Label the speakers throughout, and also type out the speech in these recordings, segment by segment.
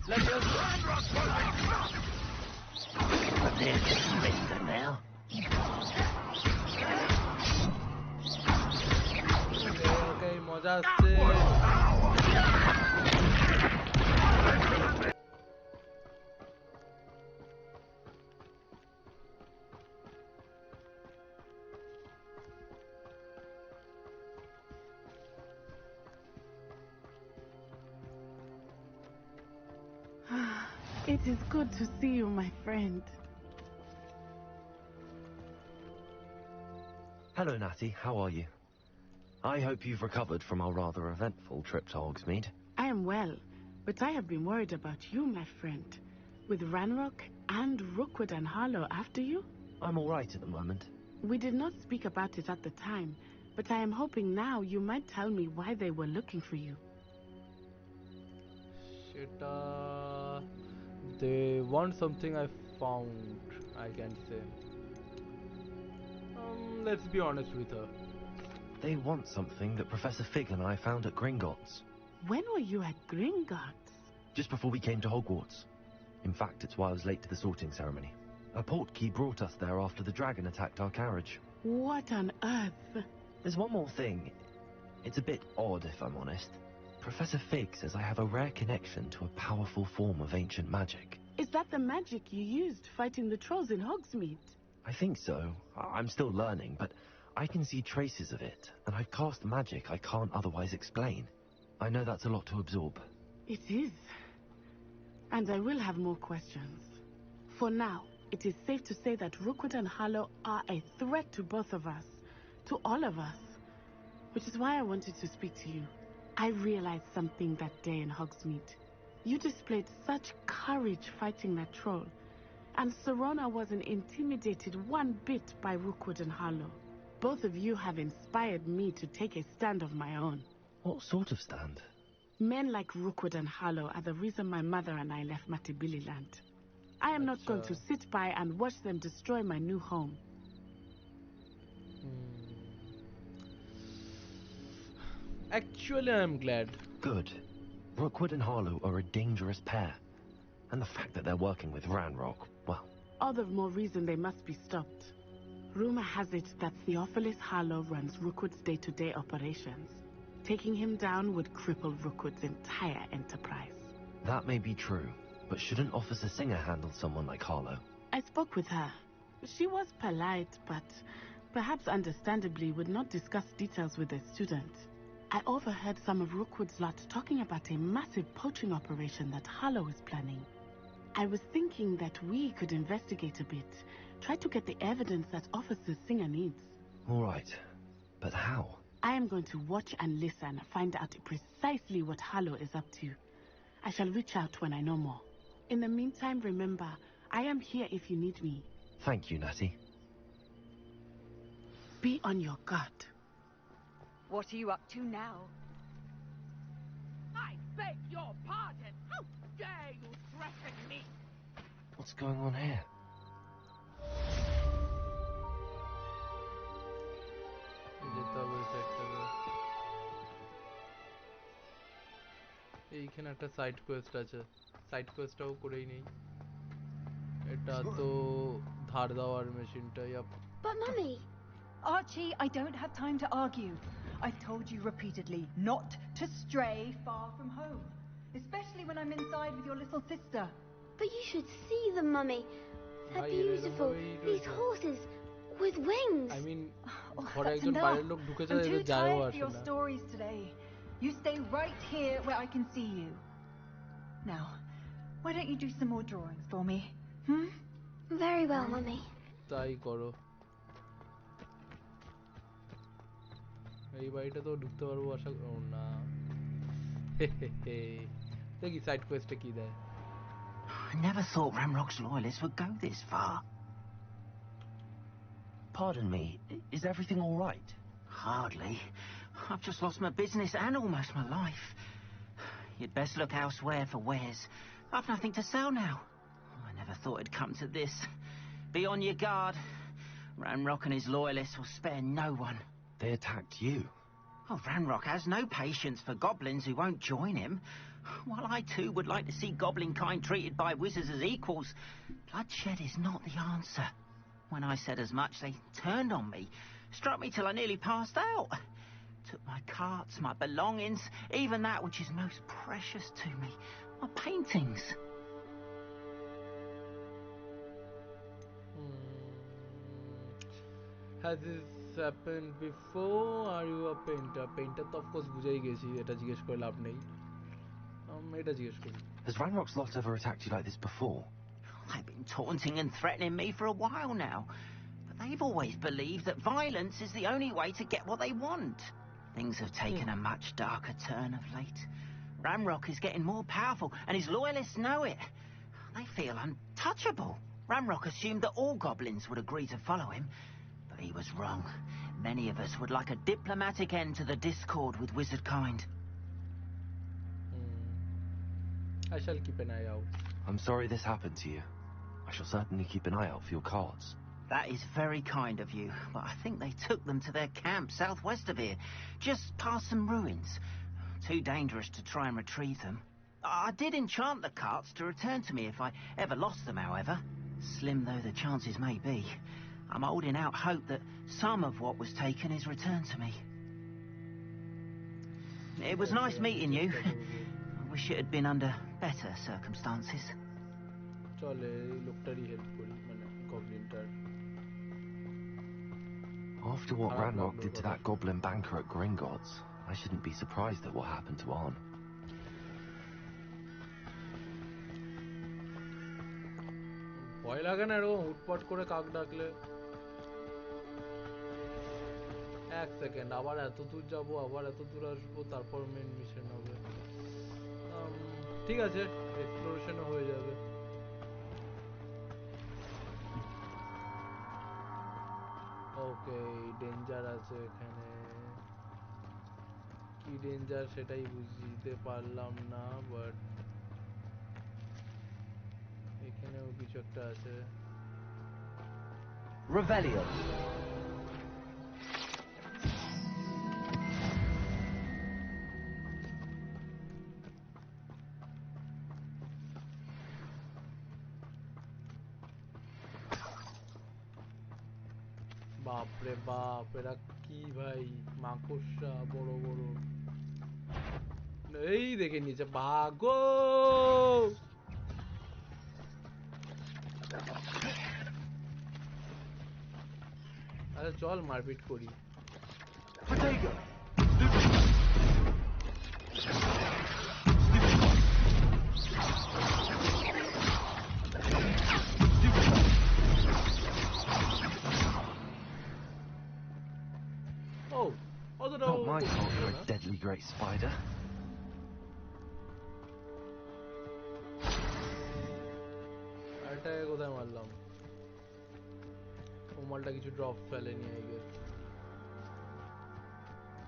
Speaker 1: Let us...
Speaker 2: There's a surrender now.
Speaker 1: Okay, মজা আসছে।
Speaker 3: It is good to see you, my friend.
Speaker 4: Hello, Natty. How are you? I hope you've recovered from our rather eventful trip to Hogsmeade.
Speaker 3: I am well, but I have been worried about you, my friend. With Ranrock and Rookwood and Harlow after you?
Speaker 4: I'm all right at the moment.
Speaker 3: We did not speak about it at the time, but I am hoping now you might tell me why they were looking for you.
Speaker 1: They want something I found, I can say. Let's be honest with her.
Speaker 4: They want something that Professor Fig and I found at Gringotts.
Speaker 3: When were you at Gringotts?
Speaker 4: Just before we came to Hogwarts. In fact, it's why I was late to the sorting ceremony. A portkey brought us there after the dragon attacked our carriage.
Speaker 3: What on earth?
Speaker 4: There's one more thing. It's a bit odd, if I'm honest. Professor Fig says I have a rare connection to a powerful form of ancient magic.
Speaker 3: Is that the magic you used fighting the trolls in Hogsmeade?
Speaker 4: I think so. I'm still learning, but I can see traces of it, and I've cast magic I can't otherwise explain. I know that's a lot to absorb.
Speaker 3: It is. And I will have more questions. For now, it is safe to say that Rookwood and Harlow are a threat to both of us. To all of us. Which is why I wanted to speak to you. I realized something that day in Hogsmeade. You displayed such courage fighting that troll. And Serona wasn't intimidated one bit by Rookwood and Harlow. Both of you have inspired me to take a stand of my own.
Speaker 4: What sort of stand?
Speaker 3: Men like Rookwood and Harlow are the reason my mother and I left Matibili land. I am not going to sit by and watch them destroy my new home.
Speaker 1: Actually, I'm glad.
Speaker 4: Good. Rookwood and Harlow are a dangerous pair. And the fact that they're working with Ranrock, well...
Speaker 3: All the more reason they must be stopped. Rumor has it that Theophilus Harlow runs Rookwood's day-to-day operations. Taking him down would cripple Rookwood's entire enterprise.
Speaker 4: That may be true, but shouldn't Officer Singer handle someone like Harlow?
Speaker 3: I spoke with her. She was polite, but perhaps understandably would not discuss details with a student. I overheard some of Rookwood's lot talking about a massive poaching operation that Harlow is planning. I was thinking that we could investigate a bit, try to get the evidence that Officer Singer needs.
Speaker 4: All right, but how?
Speaker 3: I am going to watch and listen, find out precisely what Harlow is up to. I shall reach out when I know more. In the meantime, remember, I am here if you need me.
Speaker 4: Thank you, Natty.
Speaker 3: Be on your guard.
Speaker 5: What are you up to now?
Speaker 6: I beg your pardon! How dare you threaten me?
Speaker 4: What's going on here?
Speaker 1: এইখানে একটা side Quest আছে side কোয়েস্টটাও করেই নেই এটা তো ধার দেওয়ার মেশিনটা
Speaker 7: But mummy,
Speaker 5: Archie, I don't have time to argue. I've told you repeatedly not to stray far from home, especially when I'm inside with your little sister.
Speaker 7: but you should see them, mummy. They're beautiful. These horses with wings.
Speaker 1: I mean,
Speaker 5: That's
Speaker 1: একজন
Speaker 5: enough.
Speaker 1: বাইরের লোক ঢুকে যায়
Speaker 5: I'm too
Speaker 1: এটা যায়ও
Speaker 5: tired for
Speaker 1: আসে
Speaker 5: your
Speaker 1: না
Speaker 5: stories today. You stay right here where I can see you. Now, why don't you do some more drawings for me?
Speaker 7: Very well, mummy.
Speaker 1: তাই করো এই বাড়িটা তো ঢুকতে পারবো আশা না দেখি সাইড কোয়েস্টে কি দেয়
Speaker 2: I never thought Ramrock's loyalists would go this far.
Speaker 4: Pardon me, is everything all right?
Speaker 2: Hardly. I've just lost my business and almost my life. You'd best look elsewhere for wares. I've nothing to sell now. I never thought it'd come to this. Be on your guard. Ranrock and his loyalists will spare no one.
Speaker 4: They attacked you.
Speaker 2: Oh, Ranrock has no patience for goblins who won't join him. While I too would like to see goblin kind treated by wizards as equals, bloodshed is not the answer. When I said as much, they turned on me, struck me till I nearly passed out. Took my carts, my belongings, even that which is most precious to me, my paintings.
Speaker 1: Has this happened before? Are you a painter? Painter to of course বুঝাই গেছি, এটা জিজ্ঞেস করে লাভ নেই। এটা জিজ্ঞেস করি।
Speaker 4: Has Ranrock's lot ever attacked you like this before?
Speaker 2: They've been taunting and threatening me for a while now. But they've always believed that violence is the only way to get what they want. Things have taken a much darker turn of late. Ranrock is getting more powerful, and his loyalists know it. They feel untouchable. Ranrock assumed that all goblins would agree to follow him, but he was wrong. Many of us would like a diplomatic end to the discord with wizard kind.
Speaker 1: I shall keep an eye out.
Speaker 4: I'm sorry this happened to you. I shall certainly keep an eye out for your cards.
Speaker 2: That is very kind of you, but I think they took them to their camp southwest of here, just past some ruins. Too dangerous to try and retrieve them. I did enchant the carts to return to me if I ever lost them, however. Slim though the chances may be, I'm holding out hope that some of what was taken is returned to me. It was nice meeting you. I wish it had been under better circumstances.
Speaker 1: চলে লোকটারই help করি, মানে গবলিনটার।
Speaker 4: After what Ranrock did to that goblin banker at Gringotts, I shouldn't be surprised at what happened to Arn.
Speaker 1: ভয় লাগে না এরকম হুটপাট করে কাক ডাকলে? এক সেকেন্ড, আবার এত দূর যাবো, আবার এত দূর আসবো, তারপর মেন মিশন হবে। ঠিক আছে, এক্সপ্লোরেশনও হয়ে যাবে। ওকে, ডেঞ্জার আছে এখানে। কি ডেঞ্জার সেটাই বুঝতে পারলাম না, বাট এখানেও কিছু একটা আছে।
Speaker 8: Revelio.
Speaker 1: বাপরে বাপ, এরা কি ভাই, মাকড়সা বড় বড়। এই দেখে নিচে, ভাগো। আচ্ছা চল মারপিট করি।
Speaker 4: Not my fault you're a deadly great spider.
Speaker 1: আরেকটাকে কোথায় মারলাম? ও মালটা কিছু ড্রপ ফেলেনি আই গেস।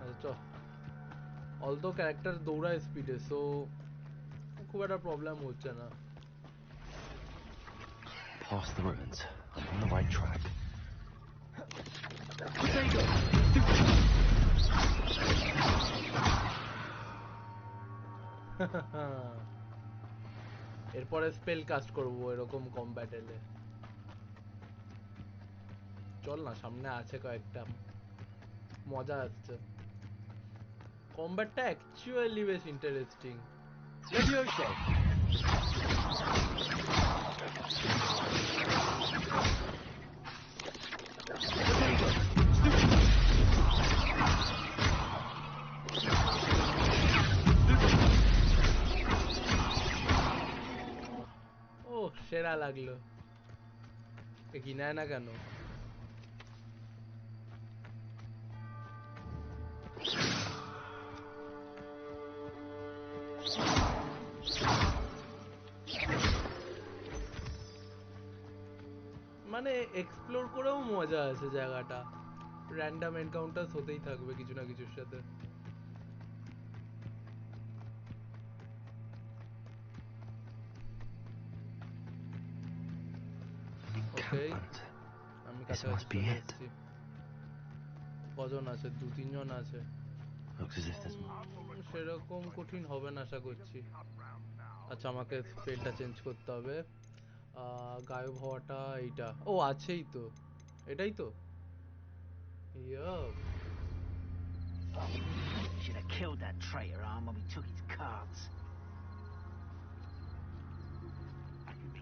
Speaker 1: আচ্ছা চল। অলদো ক্যারেক্টার দৌড়ায় স্পিডে, সো খুব একটা প্রবলেম হচ্ছে না।
Speaker 4: Past the ruins. I'm on the right track. এরপরে স্পেল কাস্ট করবো এরকম কমব্যাট এলে। চল না, সামনে আছে কয়েকটা, মজা আসছে। কমব্যাটটা অ্যাকচুয়ালি বেশ ইন্টারেস্টিং। সেরা লাগলো। কি নেয় না কেন? মানে এক্সপ্লোর করেও মজা আছে জায়গাটা। র্যান্ডম এনকাউন্টারস হতেই থাকবে কিছু না কিছুর সাথে। আমি কাছাকাছি চলে এসেছি। কজন আছে? 2-3 জন আছে। Looks as if there's more.
Speaker 1: সেরকম কঠিন হবে না আশা করছি। আচ্ছা আমাকে স্পেলটা চেঞ্জ করতে হবে। গায়েব হওয়াটা এইটা। ও আছেই তো। এটাই তো। Yup.
Speaker 2: Should have killed that traitor arm when we took his cards.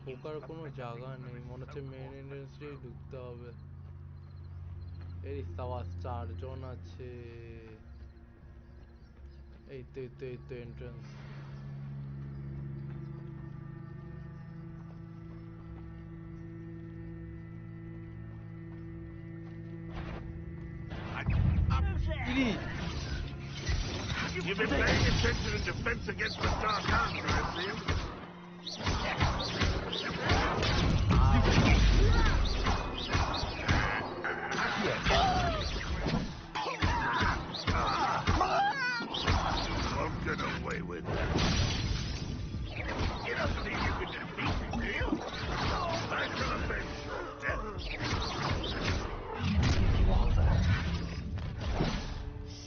Speaker 1: ঢোকার কোনো জায়গা নেই, মনে হচ্ছে মেন এন্ট্রান্স দিয়ে ঢুকতে হবে। এই সাওয়াস 4 জন আছে। এই তো entrance.
Speaker 8: You've been paying attention in defense against the dark arts, I see. Won't get away with that. You don't think you can defeat me, do you? I'm gonna make sure death.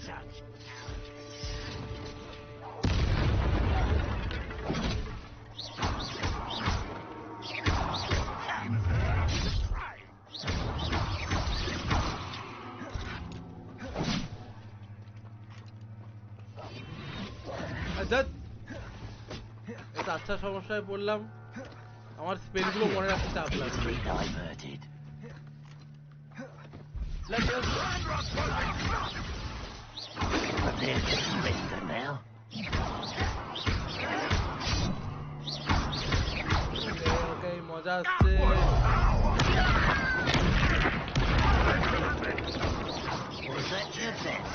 Speaker 2: Such
Speaker 1: এটা আচ্ছা সমস্যায় পড়লাম। আমার স্পেলগুলো মনে রাখতে চাপ লাগবে।
Speaker 2: diverted.
Speaker 8: Let's go.
Speaker 2: But there's a surrender now.
Speaker 1: ওকে মজা আসছে।
Speaker 2: Was that your best?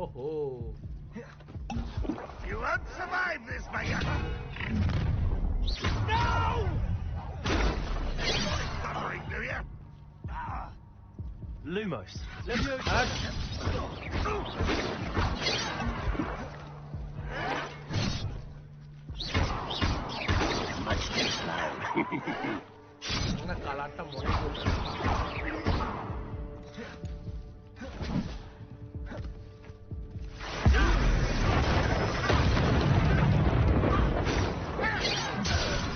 Speaker 1: ওহো
Speaker 8: You won't survive this, my young. No! Suffering, do you?
Speaker 4: Lumos.
Speaker 2: Much too slow.
Speaker 1: না কালারটা মনে পড়ছে।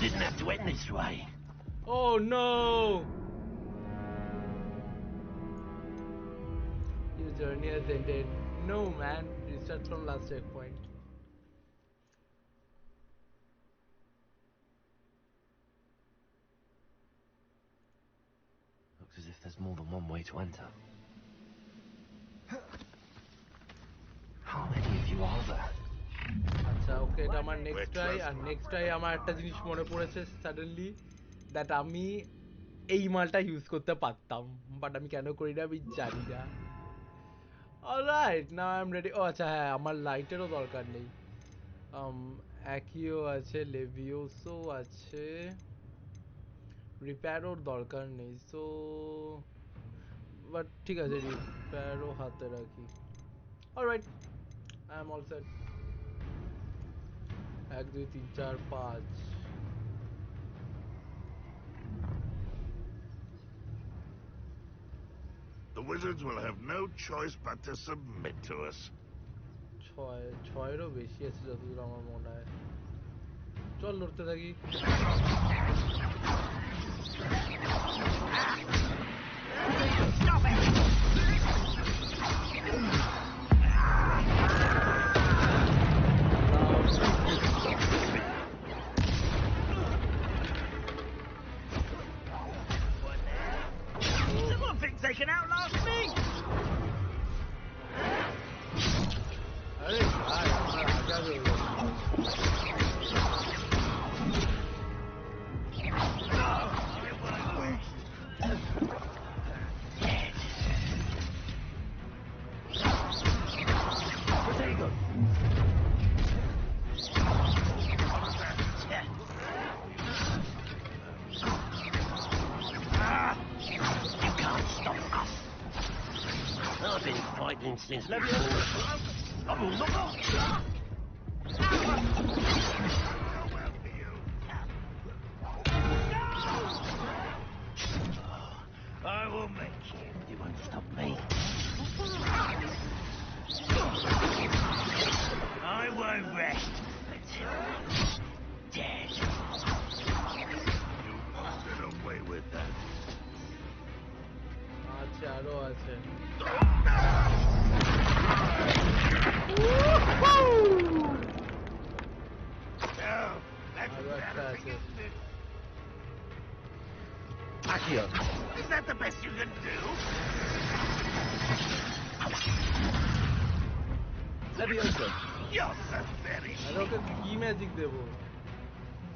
Speaker 2: Didn't have to end this way.
Speaker 1: Oh no! Your journey has ended. No man, restart from last checkpoint.
Speaker 4: Looks as if there's more than one way to enter. How many of you are there?
Speaker 1: আচ্ছা ওকে এটা আমার next try. আর next try আমার একটা জিনিস মনে পড়েছে suddenly, that আমি এই মালটা ইউজ করতে পারতাম, বাট আমি কেন করি না আমি জানি না। Alright now I am ready. ও আচ্ছা হ্যাঁ আমার লাইটেরও দরকার নেই। অ্যাকিও আছে, লেভিওসও আছে, রিপেয়ারও দরকার নেই। সো বাট ঠিক আছে রিপেয়ারও হাতে রাখি। Alright I am all set. 1 2 3 4 5
Speaker 8: The wizards will have no choice but to submit to us.
Speaker 1: 6 বেশি আছে যতদূর আমার মনে হয়। চল লড়তে থাকি।
Speaker 2: Stop it! Someone thinks they can outlast me!
Speaker 1: আরে ভাই আমার আগা রইল।
Speaker 2: You can't stop us. I've been fighting since before. I will not. I will make you. You won't stop me. Dead.
Speaker 8: You must get away with that.
Speaker 1: আচ্ছা আরো আছে
Speaker 8: Well, that's
Speaker 1: আরো একটা
Speaker 8: bad
Speaker 1: আছে
Speaker 8: against it.
Speaker 4: Accio.
Speaker 8: Is that the best you can do?
Speaker 4: Leviosa.
Speaker 8: You're so very
Speaker 1: আর ওকে কি magic দেবো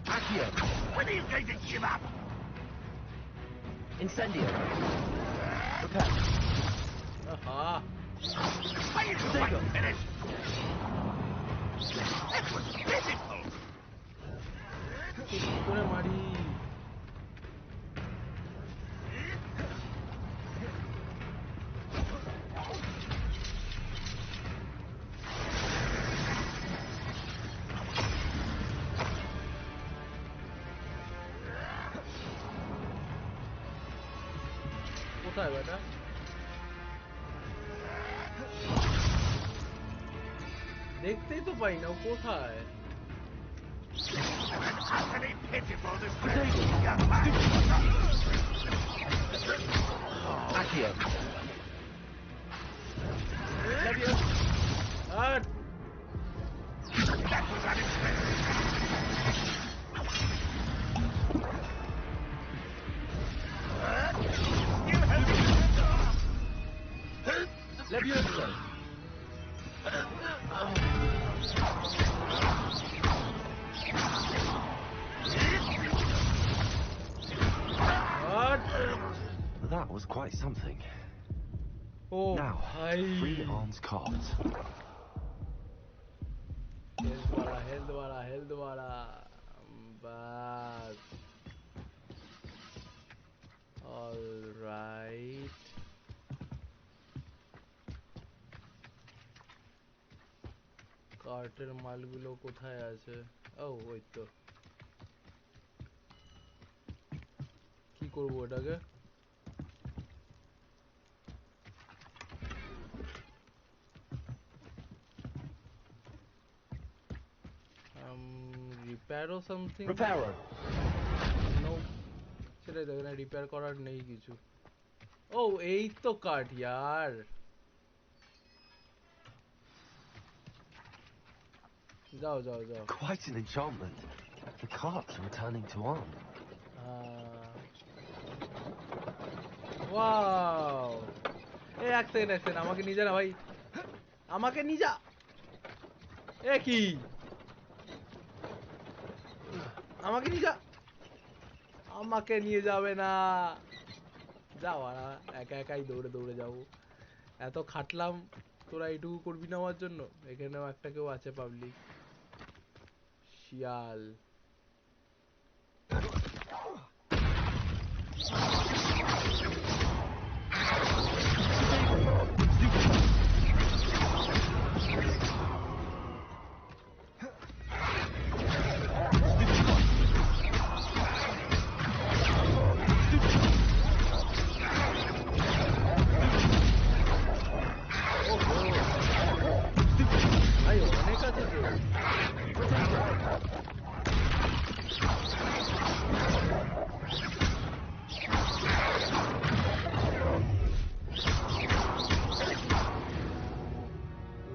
Speaker 4: Accio.
Speaker 8: When are you going to give up?
Speaker 4: Incendio. Repair.
Speaker 1: আহা
Speaker 8: Are you quite finished? That was pitiful.
Speaker 1: কি করে মারি কোথায় বেটা দেখতেই তো পাই না ও কোথায়
Speaker 8: An utterly pitiful display. Young man.
Speaker 4: Accio.
Speaker 1: Leviosa. R
Speaker 8: That was unexpected. You have
Speaker 4: Leviosa.
Speaker 1: R
Speaker 4: That was quite something.
Speaker 1: O
Speaker 4: Now,
Speaker 1: ভাই
Speaker 4: 3 arms cocked.
Speaker 1: হেলথ বাড়া বাস অলরাইট কার্টের মালগুলো কোথায় আছে ও ওই তো কি করবো এটাকে repair or something
Speaker 4: Reparo.
Speaker 1: no সেটাই দেখো না রিপেয়ার করার নেই কিছু ও এই তো কাট यार যাও যাও যাও
Speaker 4: Quite an enchantment. The carts are returning to arm.
Speaker 1: Wow এই এক সেকেন্ড আমাকে নিয়ে যা না ভাই আমাকে নিয়ে যা এ কি আমাকে নিয়ে যা আমাকে নিয়ে যাবে না যাও আর একা একাই দৌড়ে দৌড়ে যাবো এত খাটলাম তোরা এইটুকু করবি না আমার জন্য এখানেও একটা কেউ আছে পাবলিক শিয়াল ভাই অনেক আছে তো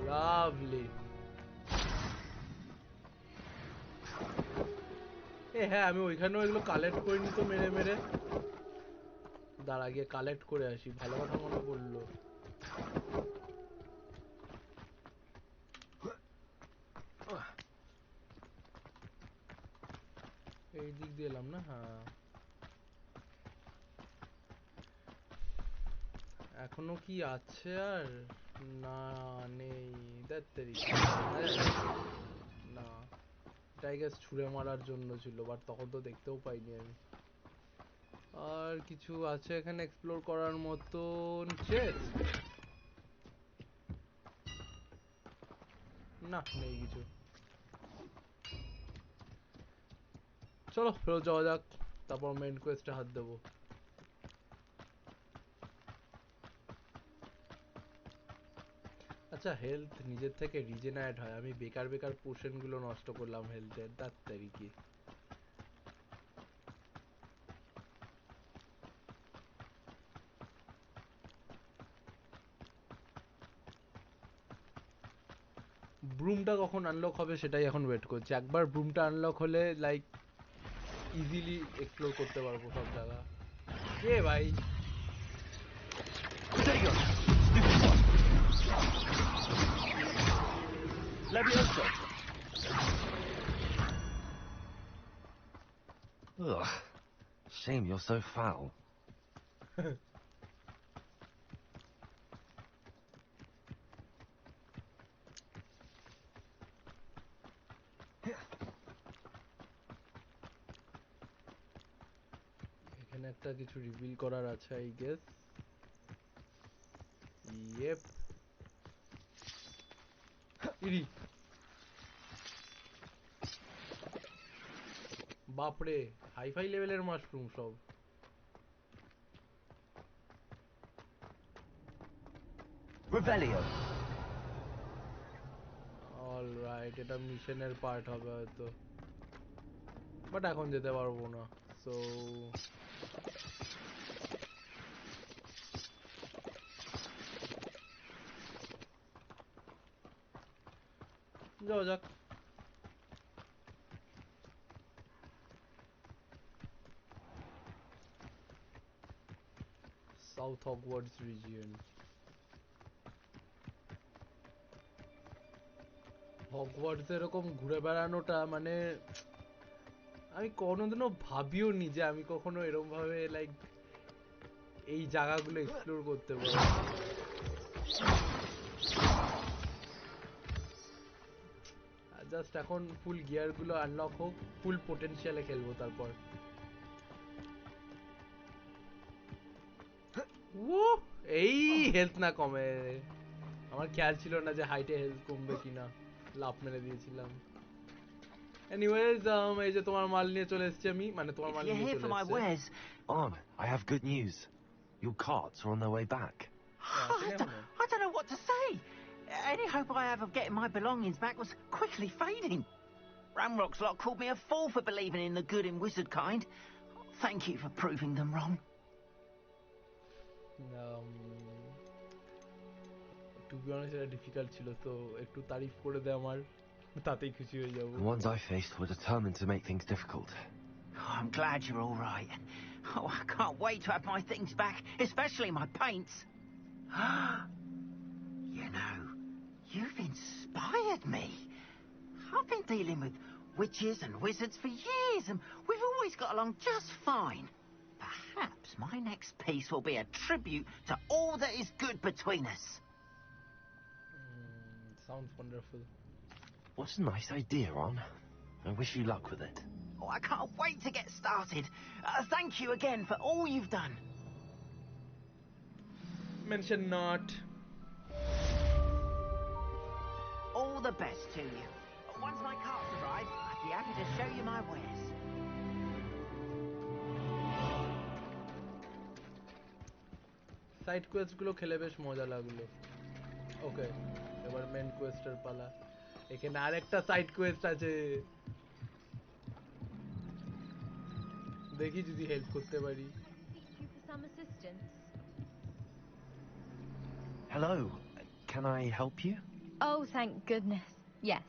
Speaker 1: লাভলি এ হ্যাঁ আমি ওইখানেও এগুলো কালেক্ট করিনি তো মেরে মেরে দাঁড়া গিয়ে কালেক্ট করে আসি ভালো কথা মনে পড়লো এই দিক দিয়ে এলাম না হ্যাঁ এখনো কি আছে আর না নেই দেখ না টাইগার ছুঁড়ে মারার জন্য ছিল বাট তখন তো দেখতেও পাইনি আমি আর কিছু আছে এখানে এক্সপ্লোর করার মতন চেস্ট না নেই কিছু চলো ফেরত যাওয়া যাক তারপর মেইন কোয়েস্টে হাত দেবো আচ্ছা হেলথ নিজের থেকে রিজেনারেট হয়, আমি বেকার বেকার পোশন গুলো নষ্ট করলাম হেলথের, তার তারিখে ব্রুমটা কখন আনলক হবে সেটাই এখন ওয়েট করছি। একবার ব্রুমটা আনলক হলে লাইক ইজিলি এক্সপ্লোর করতে পারবো সব জায়গা। কে ভাই?
Speaker 4: Ugh. Shame you're so foul.
Speaker 1: এখানে একটা কিছু রিভিল করার আছে আই গেস। ইয়েপ। ইরি বাপরে, হাইফাই লেভেলের মাশরুম সব।
Speaker 4: Revelio.
Speaker 1: অলরাইট, এটা মিশনের পার্ট হবে হয়তো, বাট এখন যেতে পারবো না। সো যাও যাক। South Hogwarts region. হগওয়ার্টস এরকম ঘুরে বেড়ানোটা মানে আমি কোনোদিনও ভাবিও নি যে আমি কখনো এরকম ভাবে লাইক এই জায়গাগুলো এক্সপ্লোর করতে পারবো। জাস্ট এখন ফুল গিয়ার গুলো আনলক হোক, ফুল পোটেনশিয়ালে খেলবো তারপর। এই হেলথ না কমে, আমার খেয়াল ছিল না যে হাইটে হেলথ কমবে কিনা, লাফ মেরে দিয়েছিলাম। এনিওয়েজ এই যে তোমার মাল নিয়ে চলে এসেছি আমি, মানে তোমার মাল নিয়ে চলে এসেছে।
Speaker 4: On, I have good news. Your carts are on their way back.
Speaker 2: I don't know what to say. Any hope I have of getting my belongings back was quickly fading. Ramrock's lot called me a fool for believing in the good and wizard kind. Thank you for proving them wrong.
Speaker 1: To be honest, এটা difficult ছিল, তো একটু তারিফ করে দে আমার, তাতেই খুশি হয়ে যাব।
Speaker 4: The ones I faced were determined to make things difficult.
Speaker 2: Oh, I'm glad you're all right. Oh, I can't wait to have my things back, especially my paints. You know, you've inspired me. I've been dealing with witches and wizards for years, and we've always got along just fine. Perhaps my next piece will be a tribute to all that is good between us.
Speaker 1: Sounds wonderful.
Speaker 4: What a nice idea, Ron. I wish you luck with it.
Speaker 2: Oh, I can't wait to get started. Thank you again for all you've done.
Speaker 1: Mention not.
Speaker 2: All the best to you. Once my carts arrive, I'd be happy to show you my wares.
Speaker 1: Side Quest গুলো খেলে বেশ মজা লাগলো। ওকে, এবার main কোয়েস্টের পালা। এখানে আরেকটা side Quest আছে, দেখি যদি হেল্প করতে পারি।
Speaker 4: Hello, can I help you?
Speaker 9: Oh, thank goodness. Yes,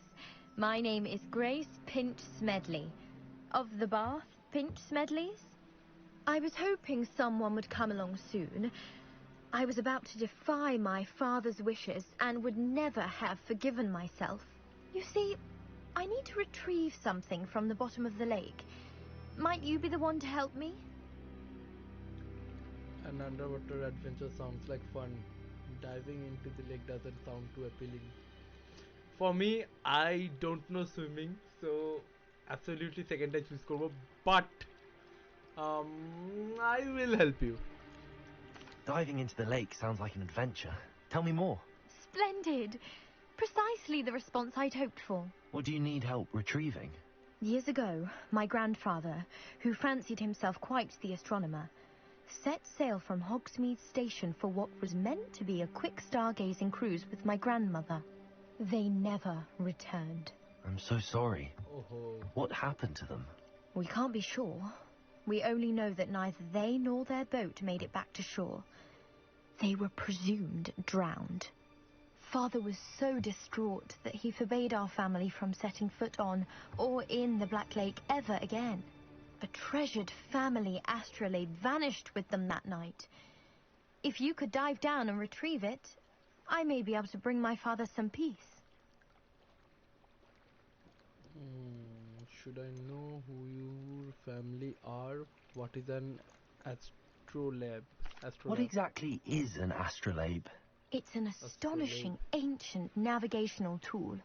Speaker 9: my name is Grace Pinch Smedley, of the Bath Pinch Smedleys. I was hoping someone would come along soon. I was about to defy my father's wishes and would never have forgiven myself. You see, I need to retrieve something from the bottom of the lake. Might you be the one to help me?
Speaker 1: An underwater adventure sounds like fun. Diving into the lake doesn't sound too appealing. For me, I don't know swimming, so absolutely second I choose করব, but I will help you.
Speaker 4: Diving into the lake sounds like an adventure. Tell me more.
Speaker 9: Splendid. Precisely the response I'd hoped for.
Speaker 4: What do you need help retrieving?
Speaker 9: Years ago, my grandfather, who fancied himself quite the astronomer, set sail from Hogsmeade Station for what was meant to be a quick stargazing cruise with my grandmother. They never returned.
Speaker 4: I'm so sorry.
Speaker 1: Oh.
Speaker 4: What happened to them?
Speaker 9: We can't be sure. We only know that neither they nor their boat made it back to shore. They were presumed drowned. Father was so distraught that he forbade our family from setting foot on or in the Black Lake ever again. A treasured family astrolabe vanished with them that night. If you could dive down and retrieve it, I may be able to bring my father some peace.
Speaker 1: Should I know who your family are? What is an astrolabe?
Speaker 4: What exactly is an astrolabe?
Speaker 9: It's an astonishing ancient navigational tool.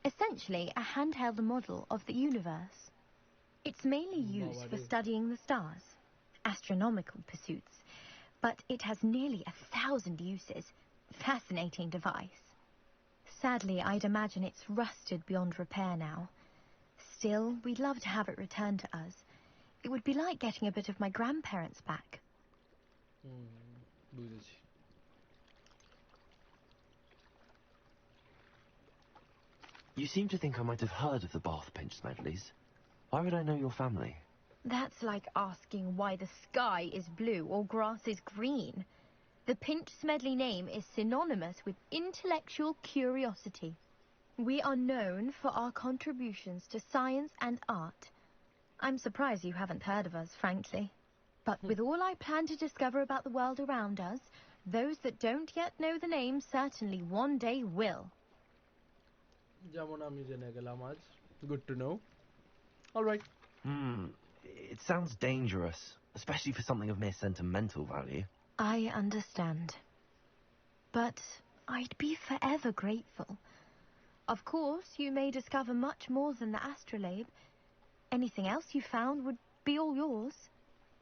Speaker 9: Essentially a handheld model of the universe. It's mainly used for studying the stars, astronomical pursuits, but it has nearly 1,000 uses. Fascinating device. Sadly, I'd imagine it's rusted beyond repair now. Still, we'd love to have it returned to us. It would be like getting a bit of my grandparents back.
Speaker 4: You seem to think I might have heard of the Bath Pinch Smedleys. Why would I know your family?
Speaker 9: That's like asking why the sky is blue or grass is green. The Pinch Smedley name is synonymous with intellectual curiosity. We are known for our contributions to science and art. I'm surprised you haven't heard of us, frankly. But with all I plan to discover about the world around us, those that don't yet know the name certainly one day will.
Speaker 1: Good to know. All right.
Speaker 4: It sounds dangerous, especially for something of mere sentimental value.
Speaker 9: I understand. But I'd be forever grateful. Of course, you may discover much more than the astrolabe. Anything else you found would be all yours.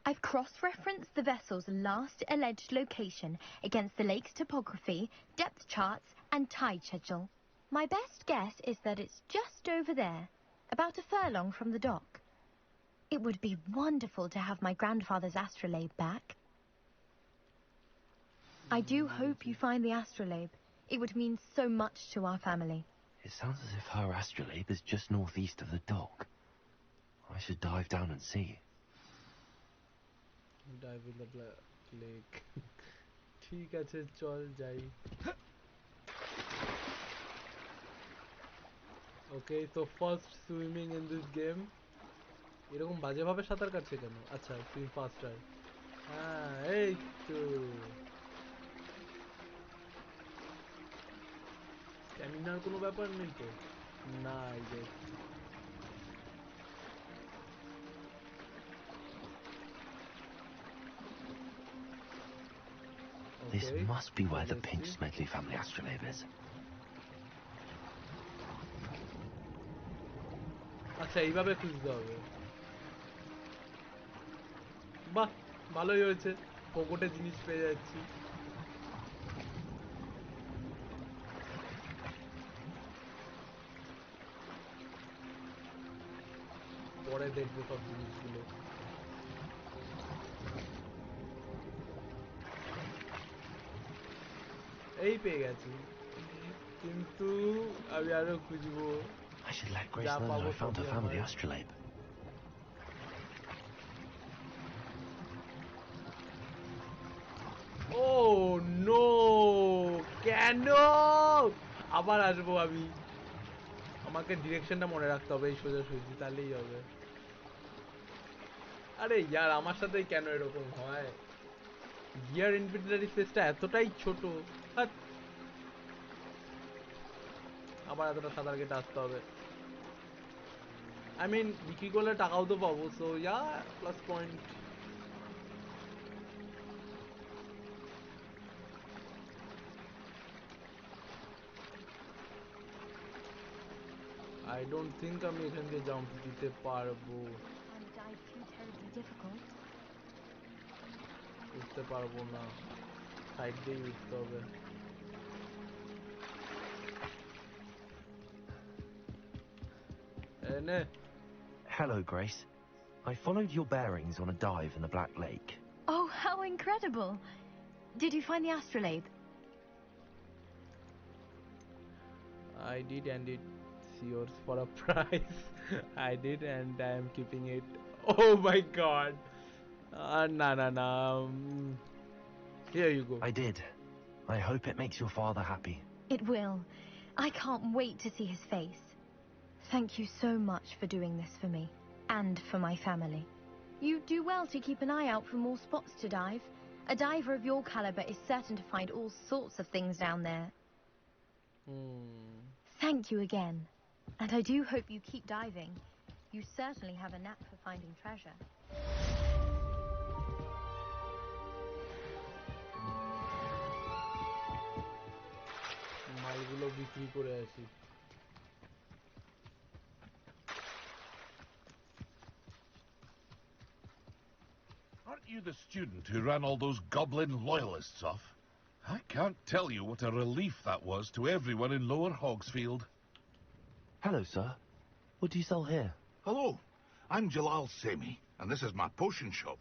Speaker 9: I've cross-referenced the vessel's last alleged location against the lake's topography, depth charts, and tide schedule. My best guess is that it's just over there, about a furlong from the dock. It would be wonderful to have my grandfather's astrolabe back. I do hope you find the astrolabe. It would mean so much to our family.
Speaker 4: It sounds as if her astrolabe is just northeast of the dock. I should dive down and see.
Speaker 1: Dive in the Black Lake. ঠিক আছে চল যাই. Okay, so first swimming in this game. এরকম বাজেভাবে সাঁতার কাটছে কেন? আচ্ছা, swim faster. হ্যাঁ, এই তো. স্ট্যামিনার কোনো ব্যাপার নেই তো? না, এই যে.
Speaker 4: This must be where the Pinch Smedley family astrolabe is.
Speaker 1: আচ্ছা, এইভাবে খুঁজতে হবে. বাহ, ভালোই হয়েছে. পকেটে জিনিস পেয়ে যাচ্ছি. পরে দেখবো সব জিনিসগুলো. এই পেয়ে গেছি, কিন্তু আমি আরো খুঁজবো.
Speaker 4: I should let Grace know that I found her family astrolabe.
Speaker 1: Oh no! কেন? আবার আসবো আমি. আমাকে ডিরেকশনটা মনে রাখতে হবে, এই সোজাসুজি, তাহলেই হবে. আরে ইয়ার, আমার সাথেই কেন এরকম হয়? গিয়ার ইনভেন্টরি স্পেসটা এতটাই ছোট. আবার এতটা সাঁতার কেটে আসতে হবে. I mean, বিক্রি করলে টাকাও তো পাবো, so yeah, plus point. I don't think আমি এখান দিয়ে জাম্প দিতে পারবো. উঠতে পারবো না, সাইড দিয়ে উঠতে হবে.
Speaker 4: Hello, Grace. I followed your bearings on a dive in the Black Lake.
Speaker 9: Oh, how incredible. Did you find the astrolabe?
Speaker 1: I did, and it's yours for a price. I did, and I am keeping it. Oh my god. Nah. Here you go.
Speaker 4: I did. I hope it makes your father happy.
Speaker 9: It will. I can't wait to see his face. Thank you so much for doing this for me, and for my family. You do well to keep an eye out for more spots to dive. A diver of your caliber is certain to find all sorts of things down there. Thank you again. And I do hope you keep diving. You certainly have a knack for finding treasure.
Speaker 1: মালগুলো বিক্রি করে আসি।
Speaker 8: Aren't you the student who ran all those goblin loyalists off? I can't tell you what a relief that was to everyone in Lower Hogsfield.
Speaker 4: Hello, sir. What do you sell here?
Speaker 10: Hello, I'm Jalal Semi, and this is my potion shop.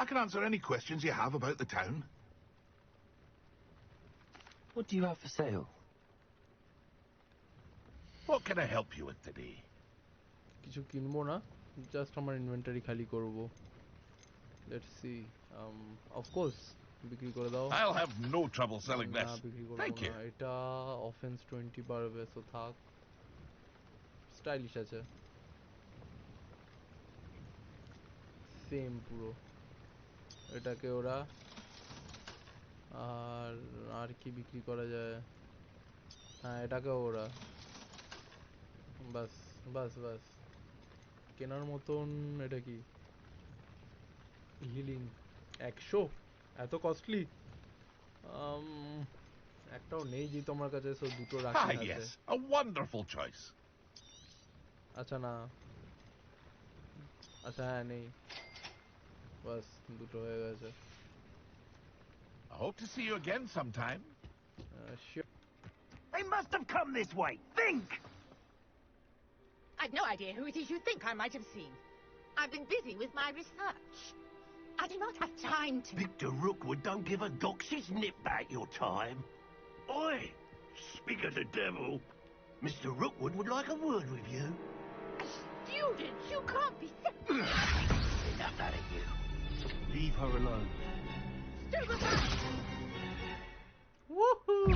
Speaker 10: I can answer any questions you have about the town.
Speaker 4: What do you have for sale?
Speaker 8: What can I help you with today?
Speaker 1: কিছু কিনবো না, just আমার inventory খালি করব। Let's see, of course বিক্রি করে দাও।
Speaker 8: I'll have no trouble selling
Speaker 1: না,
Speaker 8: this.
Speaker 1: বিক্রি করব
Speaker 8: Thank you.
Speaker 1: না। এটা অফেন্স 20 বাড়বে, সো থাক। স্টাইলিশ আছে, সেম পুরো। এটাকে ওরা আর কি বিক্রি করা যায়? হ্যাঁ, এটাকেও ওরা। বাস বাস বাস, কেনার মতন। এটা কি? হিলিং 100? এত কস্টলি? একটাও নেই যে তোমার কাছে, সো দুটো রাখি
Speaker 8: Ah,
Speaker 1: আছে।
Speaker 8: yes, a wonderful choice.
Speaker 1: আচ্ছা না, আচ্ছা হ্যাঁ নেই, বাস দুটো হয়ে গেছে।
Speaker 8: I hope to see you again sometime.
Speaker 1: Sure.
Speaker 11: They must have come this way. Think!
Speaker 6: I've no idea who it is you think I might have seen. I've been busy with my research. I do not have time to...
Speaker 11: Victor Rookwood don't give a dox's nip back your time. Oi! Speak of the devil. Mr. Rookwood would like a word with you.
Speaker 6: A student? You can't be...
Speaker 11: Enough out of you. Leave her alone.
Speaker 6: Still behind!
Speaker 1: Woohoo!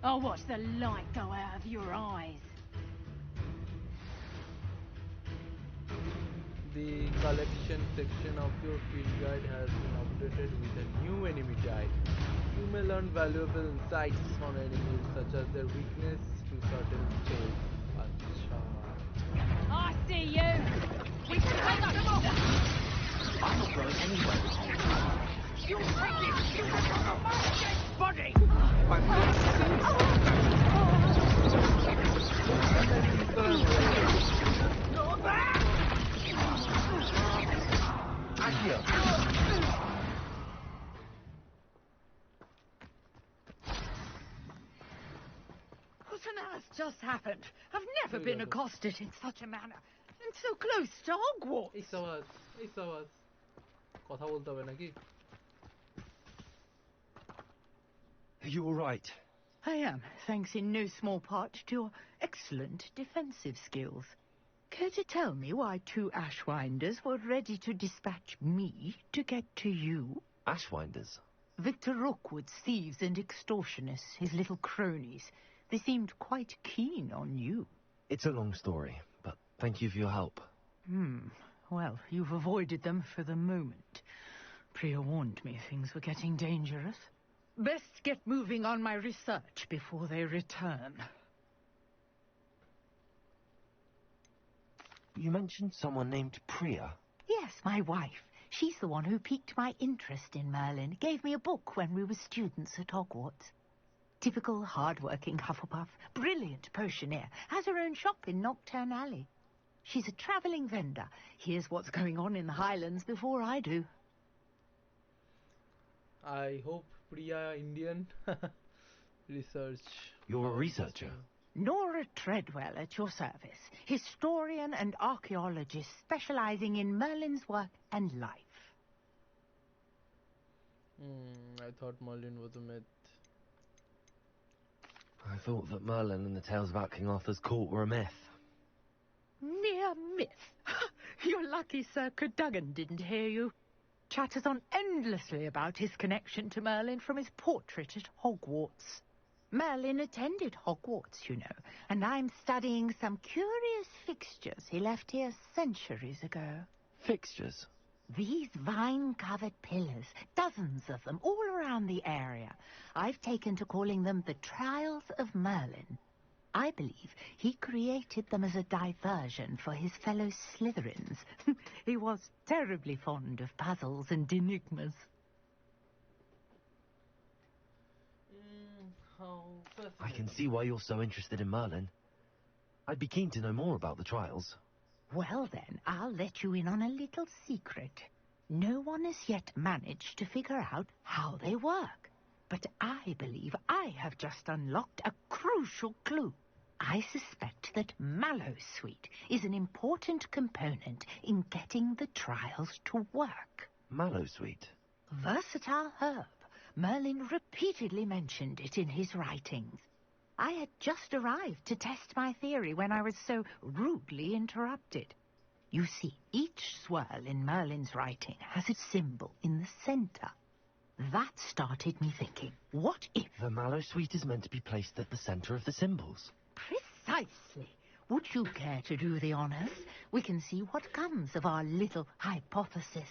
Speaker 6: I'll watch the light go out of your eyes.
Speaker 1: The collection section of your field guide has been updated with a new enemy type. You may learn valuable insights on enemies such as their weakness to certain spells. Acha.
Speaker 6: I see you! We can hang on!
Speaker 11: I'm not going anywhere.
Speaker 6: You take it! You become a monster's body! You're there! What on earth just happened? I've never been accosted in such a manner. And so close to Hogwarts.
Speaker 1: এই সাবাস কথা বলতে হবে নাকি?
Speaker 4: Are you all right?
Speaker 12: I am, thanks in no small part to your excellent defensive skills. Care to tell me why 2 Ashwinders were ready to dispatch me to get to you?
Speaker 4: Ashwinders?
Speaker 12: Victor Rookwood's thieves and extortionists, his little cronies. They seemed quite keen on you.
Speaker 4: It's a long story, but thank you for your help.
Speaker 12: Well, you've avoided them for the moment. Priya warned me things were getting dangerous. Best get moving on my research before they return.
Speaker 4: You mentioned someone named Priya.
Speaker 12: Yes, my wife. She's the one who piqued my interest in Merlin. Gave me a book when we were students at Hogwarts. Typical hard-working Hufflepuff. Brilliant potioneer. Has her own shop in Knockturn Alley. She's a travelling vendor. Hears what's going on in the Highlands before I do.
Speaker 1: I hope Priya Indian. Research.
Speaker 4: You're a researcher?
Speaker 12: Nora Treadwell at your service. Historian and archaeologist specialising in Merlin's work and life.
Speaker 1: I thought Merlin was a myth.
Speaker 4: I thought that Merlin and the tales about King Arthur's court were a myth.
Speaker 12: Mere myth. You're lucky Sir Cadogan didn't hear you. Chatters on endlessly about his connection to Merlin from his portrait at Hogwarts. Merlin attended Hogwarts, you know, and I'm studying some curious fixtures he left here centuries ago.
Speaker 4: Fixtures?
Speaker 12: These vine-covered pillars, dozens of them, all around the area. I've taken to calling them the Trials of Merlin. I believe he created them as a diversion for his fellow Slytherins. He was terribly fond of puzzles and enigmas.
Speaker 4: I can see why you're so interested in Merlin. I'd be keen to know more about the trials.
Speaker 12: Well then, I'll let you in on a little secret. No one has yet managed to figure out how they work. But I believe I have just unlocked a crucial clue. I suspect that Mallowsweet is an important component in getting the trials to work.
Speaker 4: Mallowsweet?
Speaker 12: Versatile herb. Merlin repeatedly mentioned it in his writings. I had just arrived to test my theory when I was so rudely interrupted. You see, each swirl in Merlin's writing has a symbol in the centre. That started me thinking, what if...
Speaker 4: The Mallowsweet is meant to be placed at the centre of the symbols.
Speaker 12: Precisely. Would you care to do the honours? We can see what comes of our little hypothesis.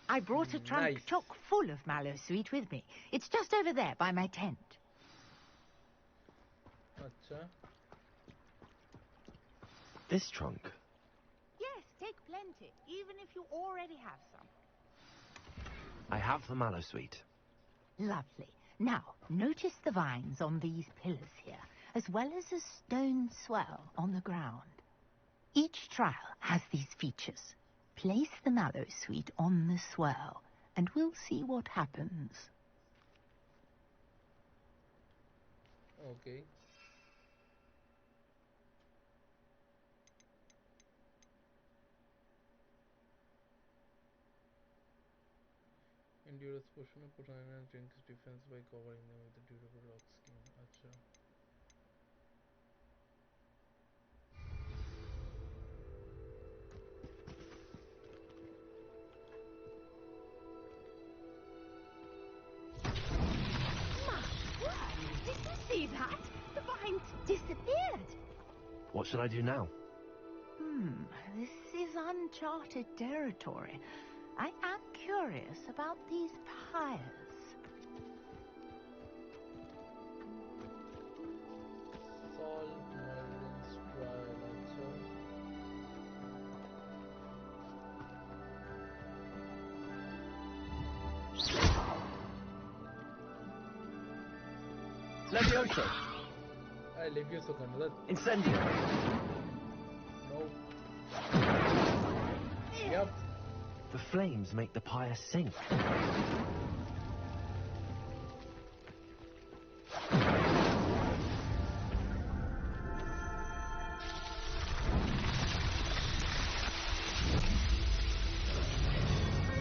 Speaker 12: I brought a trunk chock full of Mallowsweet with me. It's just over there by my tent.
Speaker 1: Achha.
Speaker 4: This trunk?
Speaker 12: Yes, take plenty, even if you already have some.
Speaker 4: I have the Mallowsweet.
Speaker 12: Lovely. Now, notice the vines on these pillars here, as well as a stone swell on the ground. Each trial has these features. Place the Mallowsweet on the swirl, and we'll see what happens.
Speaker 1: Okay. Endurance portion of Putana drinks defense by covering them with a durable rock skin. Achha.
Speaker 12: Did you see that? The vines disappeared.
Speaker 4: What should I do now?
Speaker 12: This is uncharted territory. I am curious about these pyres.
Speaker 1: Solve Merlin's trial. Achha.
Speaker 4: Levioso!
Speaker 1: Levioso can
Speaker 4: Incendio!
Speaker 1: No. Yep.
Speaker 4: The flames make the pyre sink.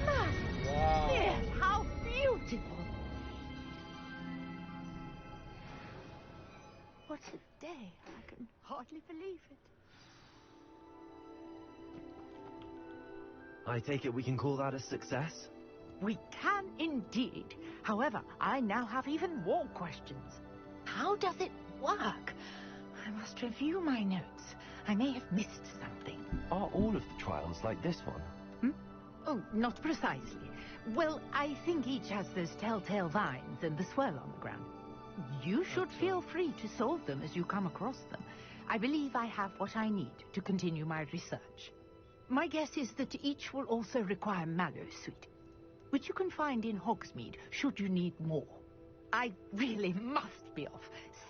Speaker 1: Wow.
Speaker 12: Yes, how beautiful! What a day. I can hardly believe it.
Speaker 4: I take it we can call that a success?
Speaker 12: We can indeed. However, I now have even more questions. How does it work? I must review my notes. I may have missed something.
Speaker 4: Are all of the trials like this one?
Speaker 12: Oh, not precisely. Well, I think each has those telltale vines and the swirl on the ground. You should feel free to solve them as you come across them. I believe I have what I need to continue my research. My guess is that each will also require Mallowsweet, which you can find in Hogsmeade should you need more. I really must be off.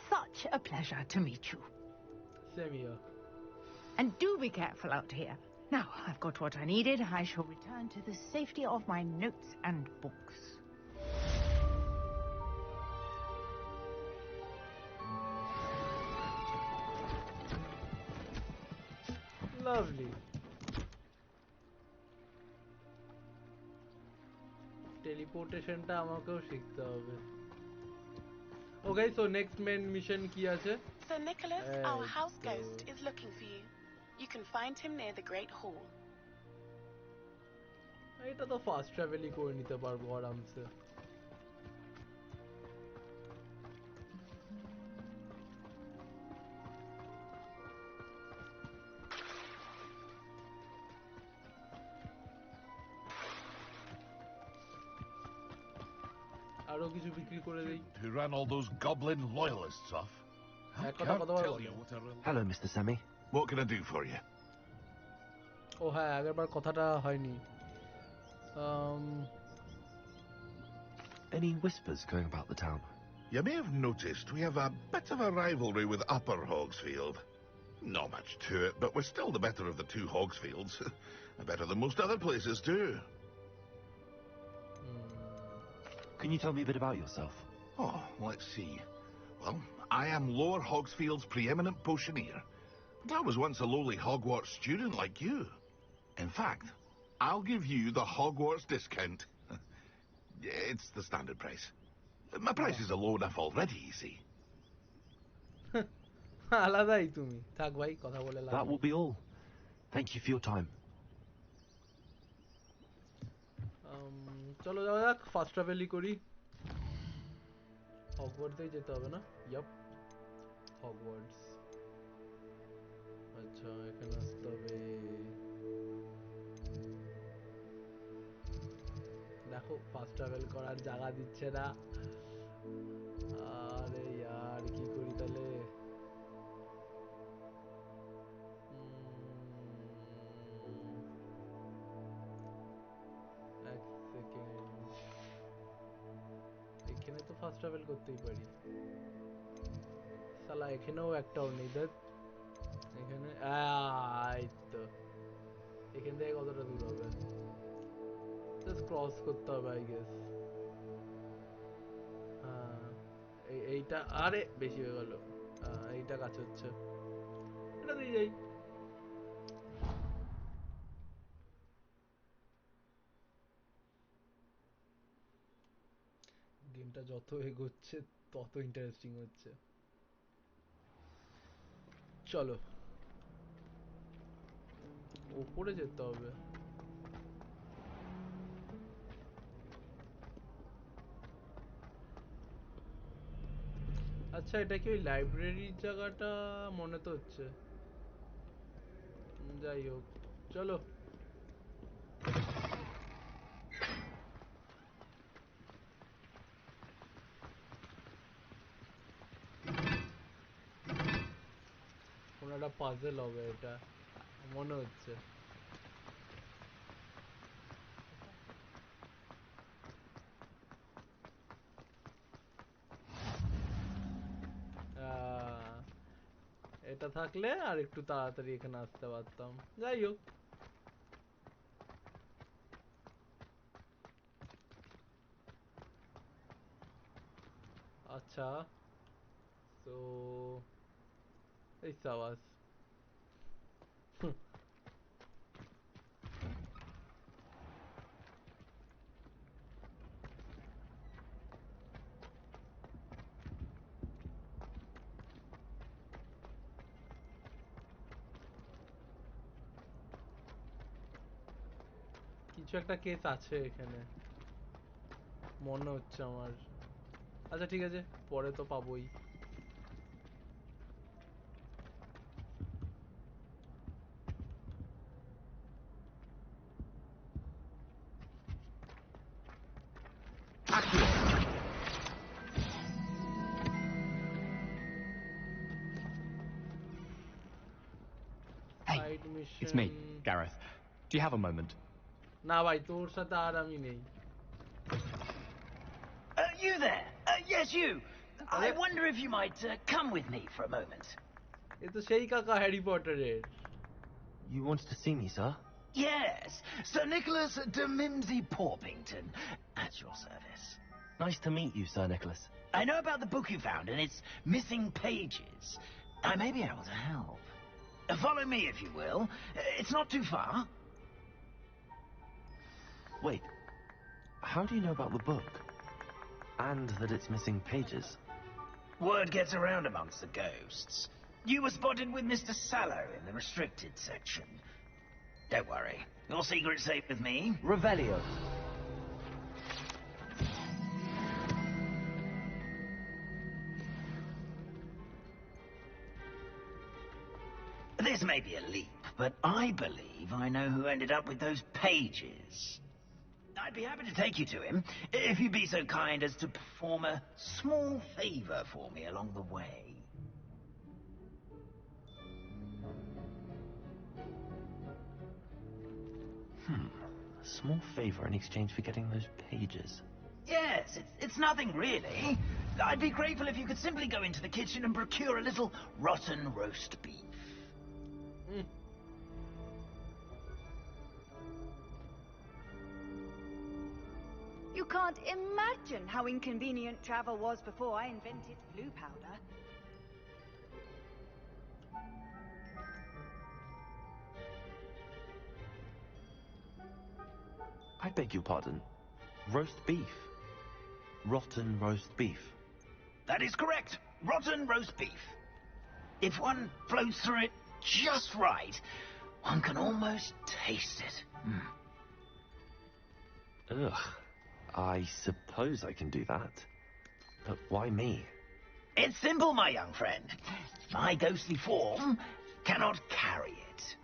Speaker 12: Such a pleasure to meet you.
Speaker 1: Same here.
Speaker 12: And do be careful out here. Now, I've got what I needed. I shall return to the safety of my notes and books.
Speaker 1: Lovely. Teleportation টা আমাকেও শিখতে হবে. Okay, so next main mission কি আছে?
Speaker 3: Sir Nicholas, our house ghost, is looking for you. You can find him near the Great Hall.
Speaker 1: এটা তো fast ট্রাভেলই করে নিতে পারবো আরামসে. আরো কিছু বিক্রি করে দেই.
Speaker 8: Who ran all those goblin loyalists off? I can't tell you what a
Speaker 4: Hello, Mr. Semi.
Speaker 10: What can I do for you?
Speaker 1: ও হ্যাঁ, আগেরবার কথাটা হয়নি.
Speaker 4: Any whispers going about the town?
Speaker 10: You may have noticed we have a bit of a rivalry with Upper Hogsfield. Not much to it, but we're still the better of the two Hogsfields. Better than most other places too.
Speaker 4: Can you tell me a bit about yourself?
Speaker 10: Oh, let's see. Well, I am Lower Hogsfield's preeminent potioneer. But I was once a lowly Hogwarts student like you. In fact, I'll give you the Hogwarts discount. It's the standard price. My prices are low enough already, you see.
Speaker 1: আলাদাই তুমি. থাক ভাই, কথা বলে লাভ.
Speaker 4: That will be all. Thank you for your time.
Speaker 1: চলো যাওয়া যাক, fast ট্রাভেলই করি. হগওয়ার্টসেই যেতে হবে না? Yup, Hogwarts. আচ্ছা, এখানে আসতে হবে. দেখো, ফাস্ট ট্রাভেল করার জায়গা দিচ্ছে না. আরে यार, কি করি তাহলে? এক সেকেন্ড. এখানে তো ফাস্ট ট্রাভেল করতেই পারি. শালা এখানেও একটাও নেই. দেখ এখানে, এই তো. এখান থেকে কতটা দূর হবে? জাস্ট ক্রস করতে হবে আই গেস. হ্যাঁ, এইটা আরে বেশি হয়ে গেল. এইটা কাছে হচ্ছে. এটা দিয়ে যাই. গেমটা যত এগোচ্ছে তত ইন্টারেস্টিং হচ্ছে. চলো, ওপরে যেতে হবে. আচ্ছা, এটা কি ওই লাইব্রেরির জায়গাটা মনে তো হচ্ছে. যাই হোক, চলো. কোনো একটা পাজেল হবে এটা মনে হচ্ছে. এটা থাকলে আর একটু তাড়াতাড়ি এখানে আসতে পারতাম. যাই হোক, আচ্ছা. তো এই সাবাস. কিছু একটা কেস আছে এখানে মনে হচ্ছে আমার. আচ্ছা ঠিক আছে, পরে তো পাবোই.
Speaker 13: Hey, it's me, Gareth. Do you have a moment?
Speaker 1: না ভাই, তোর সাথে আর আমি নেই.
Speaker 2: You there? Yes, you. I wonder if you might come with me for a moment.
Speaker 1: এ তো সেই কাকা Harry পটারের.
Speaker 4: You wanted to see me, sir?
Speaker 2: Yes, Sir Nicholas de Mimsy Porpington, at your service.
Speaker 4: Nice to meet you, Sir Nicholas.
Speaker 2: I know about the book you found and its missing pages. I may be able to help. Follow me, if you will. It's not too far.
Speaker 4: Wait, how do you know about the book? And that it's missing pages?
Speaker 2: Word gets around amongst the ghosts. You were spotted with Mr. Sallow in the restricted section. Don't worry, your secret's safe with me.
Speaker 4: Revelio.
Speaker 2: This may be a leap, but I believe I know who ended up with those pages. I'd be happy to take you to him, if you'd be so kind as to perform a small favor for me along the way.
Speaker 4: A small favor in exchange for getting those pages.
Speaker 2: Yes, it's nothing really. I'd be grateful if you could simply go into the kitchen and procure a little rotten roast beef.
Speaker 5: You can't imagine how inconvenient travel was before I invented blue powder.
Speaker 4: I beg your pardon. Roast beef. Rotten roast beef.
Speaker 2: That is correct. Rotten roast beef. If one flows through it just right, one can almost taste it.
Speaker 4: Ugh. I suppose I can do that. But why me?
Speaker 2: It's simple, my young friend. My ghostly form cannot carry it.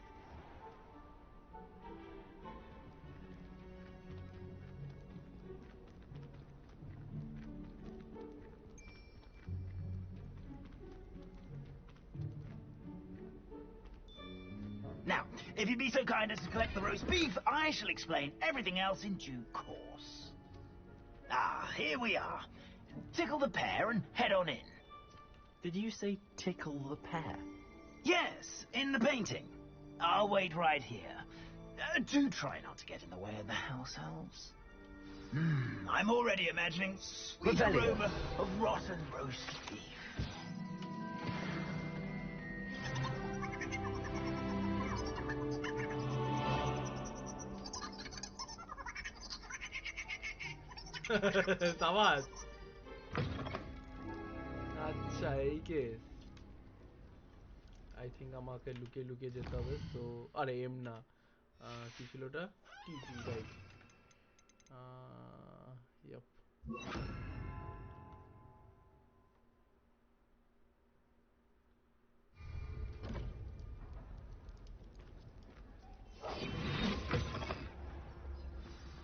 Speaker 2: Now, if you'd be so kind as to collect the roast beef, I shall explain everything else in due course. Ah, here we are. Tickle the pear and head on in.
Speaker 4: Did you say tickle the pear?
Speaker 2: Yes, in the painting. I'll wait right here. Do try not to get in the way of the house elves. I'm already imagining sweet aroma of rotten roast beef.
Speaker 1: সাবাস আচ্ছা এই case I think আমাকে লুকিয়ে লুকিয়ে যেতে হবে তো আরে এম না কি ছিল ওটা T T right yep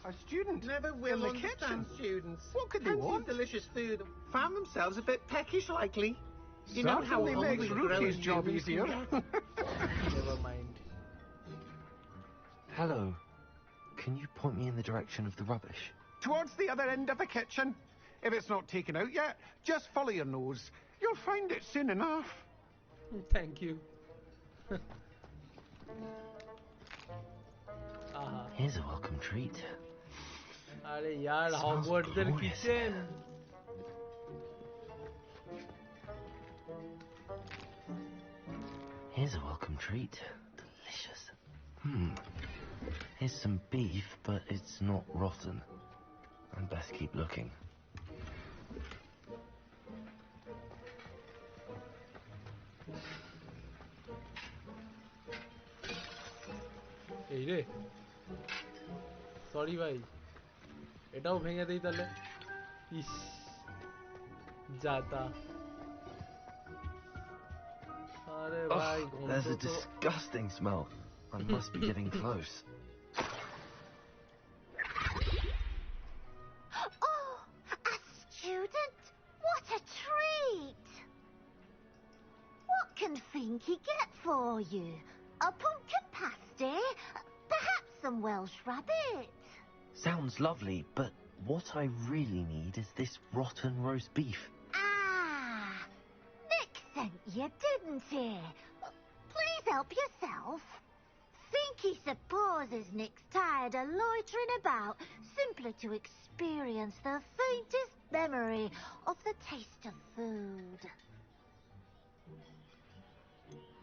Speaker 14: A student never will understand students. What could they want? Delicious food. Found themselves a bit peckish, likely. You know how makes Ruki's job easier.
Speaker 1: Never mind.
Speaker 4: Hello. Can you point me in the direction of the rubbish?
Speaker 14: Towards the other end of the kitchen. If it's not taken out yet, just follow your nose. You'll find it soon enough.
Speaker 1: Thank you.
Speaker 4: Here's a welcome treat.
Speaker 1: আরে यार Hogwarts এর kitchen
Speaker 4: Here's a welcome treat. Delicious. Here's some beef, but it's not rotten. I'd best keep looking.
Speaker 1: এই রে sorry ভাই এটাও ভেঙে দেই তাহলে ইস যাতা আরে ভাই
Speaker 4: There's a disgusting smell. I must be getting close.
Speaker 7: Oh, a student? What a treat! What can Finky get for you? A pumpkin pasty? Perhaps some Welsh rabbit?
Speaker 4: Sounds lovely, but what I really need is this rotten roast beef.
Speaker 7: Ah, Nick sent you, didn't he? Please help yourself.
Speaker 15: Finky supposes Nick's tired of loitering about, simply to experience the faintest memory of the taste of food.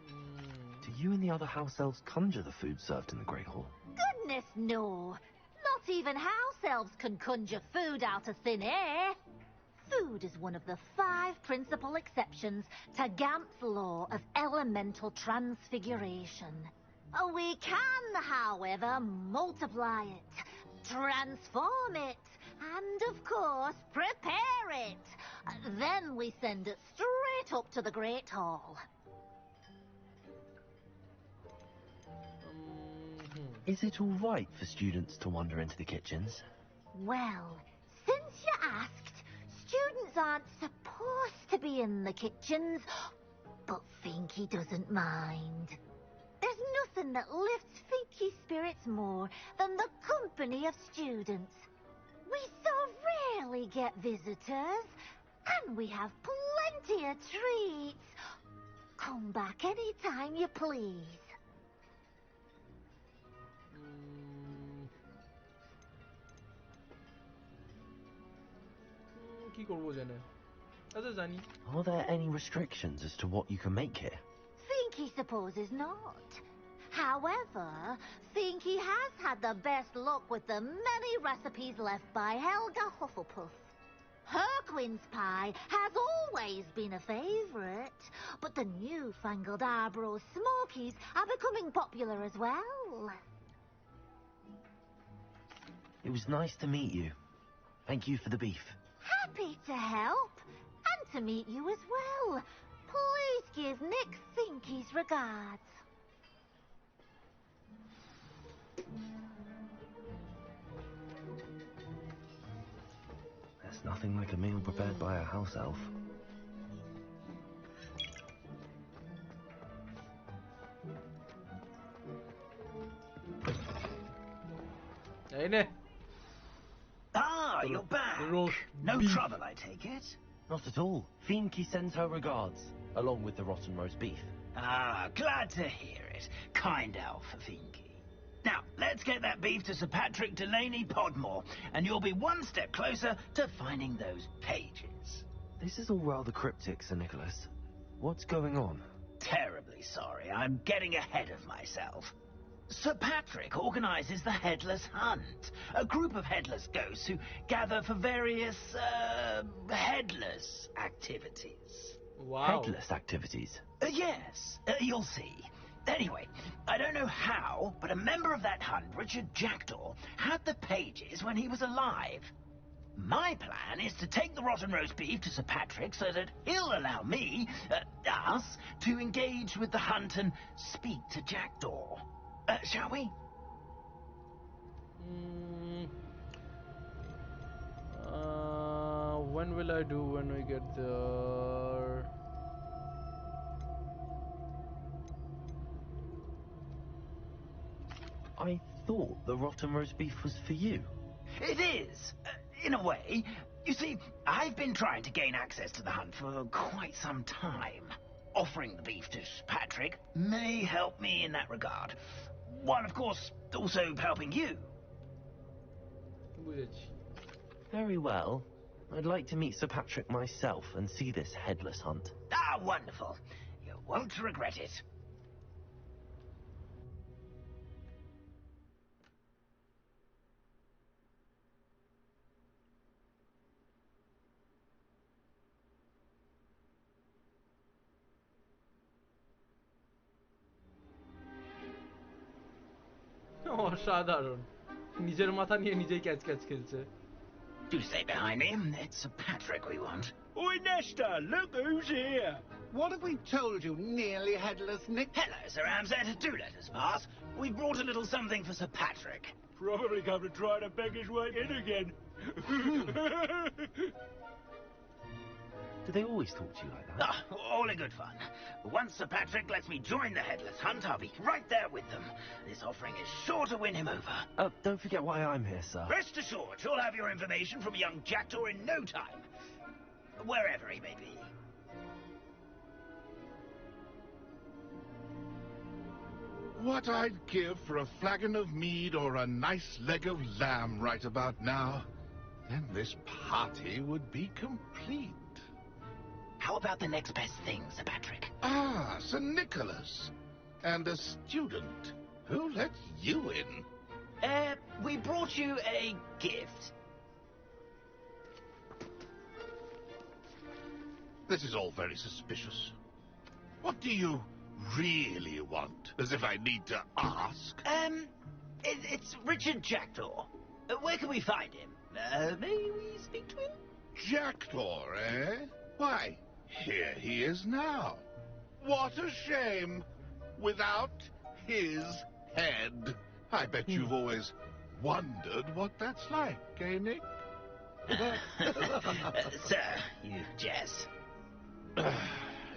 Speaker 4: Do you and the other house elves conjure the food served in the Great Hall?
Speaker 15: Goodness, no. Not even house elves can conjure food out of thin air. Food is one of the 5 principal exceptions to Gamp's law of elemental transfiguration. We can, however, multiply it, transform it, and, of course, prepare it. Then we send it straight up to the Great Hall.
Speaker 4: Is it all right for students to wander into the kitchens?
Speaker 15: Well, since you asked, students aren't supposed to be in the kitchens, but Finky doesn't mind. There's nothing that lifts Finky's spirits more than the company of students. We so rarely get visitors, and we have plenty of treats. Come back any time you please.
Speaker 1: কি করব জেনে আচ্ছা জানি
Speaker 4: Are there any restrictions as to what you can make here?
Speaker 15: Finky supposes not. However, Finky has had the best luck with the many recipes left by Helga Hufflepuff. Her quince pie has always been a favourite, but the newfangled Arborough Smokies are becoming popular as well.
Speaker 4: It was nice to meet you. Thank you for the beef.
Speaker 15: Happy to help, and to meet you as well. Please give Nick Finky's regards.
Speaker 4: There's nothing like a meal prepared by a house elf.
Speaker 11: Ah, you're back. No trouble, I take it?
Speaker 4: Not at all. Finky sends her regards, along with the rotten roast beef.
Speaker 11: Ah, glad to hear it. Kind elf for Finky. Now, let's get that beef to Sir Patrick Delaney Podmore, and you'll be one step closer to finding those pages.
Speaker 4: This is all rather cryptic, Sir Nicholas. What's going on?
Speaker 11: Terribly sorry. I'm getting ahead of myself. Sir Patrick organizes the Headless Hunt, a group of headless ghosts who gather for various, headless activities.
Speaker 1: Wow.
Speaker 4: Headless activities?
Speaker 11: Yes, you'll see. Anyway, I don't know how, but a member of that hunt, Richard Jackdaw, had the pages when he was alive. My plan is to take the rotten roast beef to Sir Patrick so that he'll allow me, us, to engage with the hunt and speak to Jackdaw. Shall we?
Speaker 1: When will I do when we get there?
Speaker 4: I thought the rotten roast beef was for you.
Speaker 11: It is, in a way. You see, I've been trying to gain access to the hunt for quite some time. Offering the beef to Patrick may help me in that regard. While, of course, also helping you.
Speaker 4: Very well. I'd like to meet Sir Patrick myself and see this headless hunt.
Speaker 11: Ah, wonderful. You won't regret it.
Speaker 1: অসাধারণ নিজের মাথা নিয়ে নিজেই catch catch খেলছে
Speaker 11: Do stay behind me. It's Sir Patrick we want.
Speaker 16: Oi, Nesta, look who's here.
Speaker 14: What have we told you, nearly headless Nick?
Speaker 11: Hello, Sir Ramsay. Do let us pass. We brought a little something for Sir Patrick.
Speaker 16: Probably come to try to beg his way in again.
Speaker 4: Do they always talk to you like that?
Speaker 11: Ah, all in good fun. Once Sir Patrick lets me join the Headless Hunt, I'll be right there with them. This offering is sure to win him over.
Speaker 4: Don't forget why I'm here, sir.
Speaker 11: Rest assured, you'll have your information from young Jackdaw in no time. Wherever he may be.
Speaker 10: what I'd give for a flagon of mead or a nice leg of lamb right about now. Then this party would be complete.
Speaker 11: How about the next best thing, Sir Patrick?
Speaker 10: Ah, Sir Nicholas. And a student. Who let you in?
Speaker 11: We brought you a gift.
Speaker 10: This is all very suspicious. What do you really want? As if I need to ask.
Speaker 11: It's Richard Jackdaw. Where can we find him? May we speak to him?
Speaker 10: Jackdaw, eh? Why, here he is now. What a shame. Without his head. I bet you've always wondered what that's like, eh, Nick?
Speaker 11: Sir, you jest.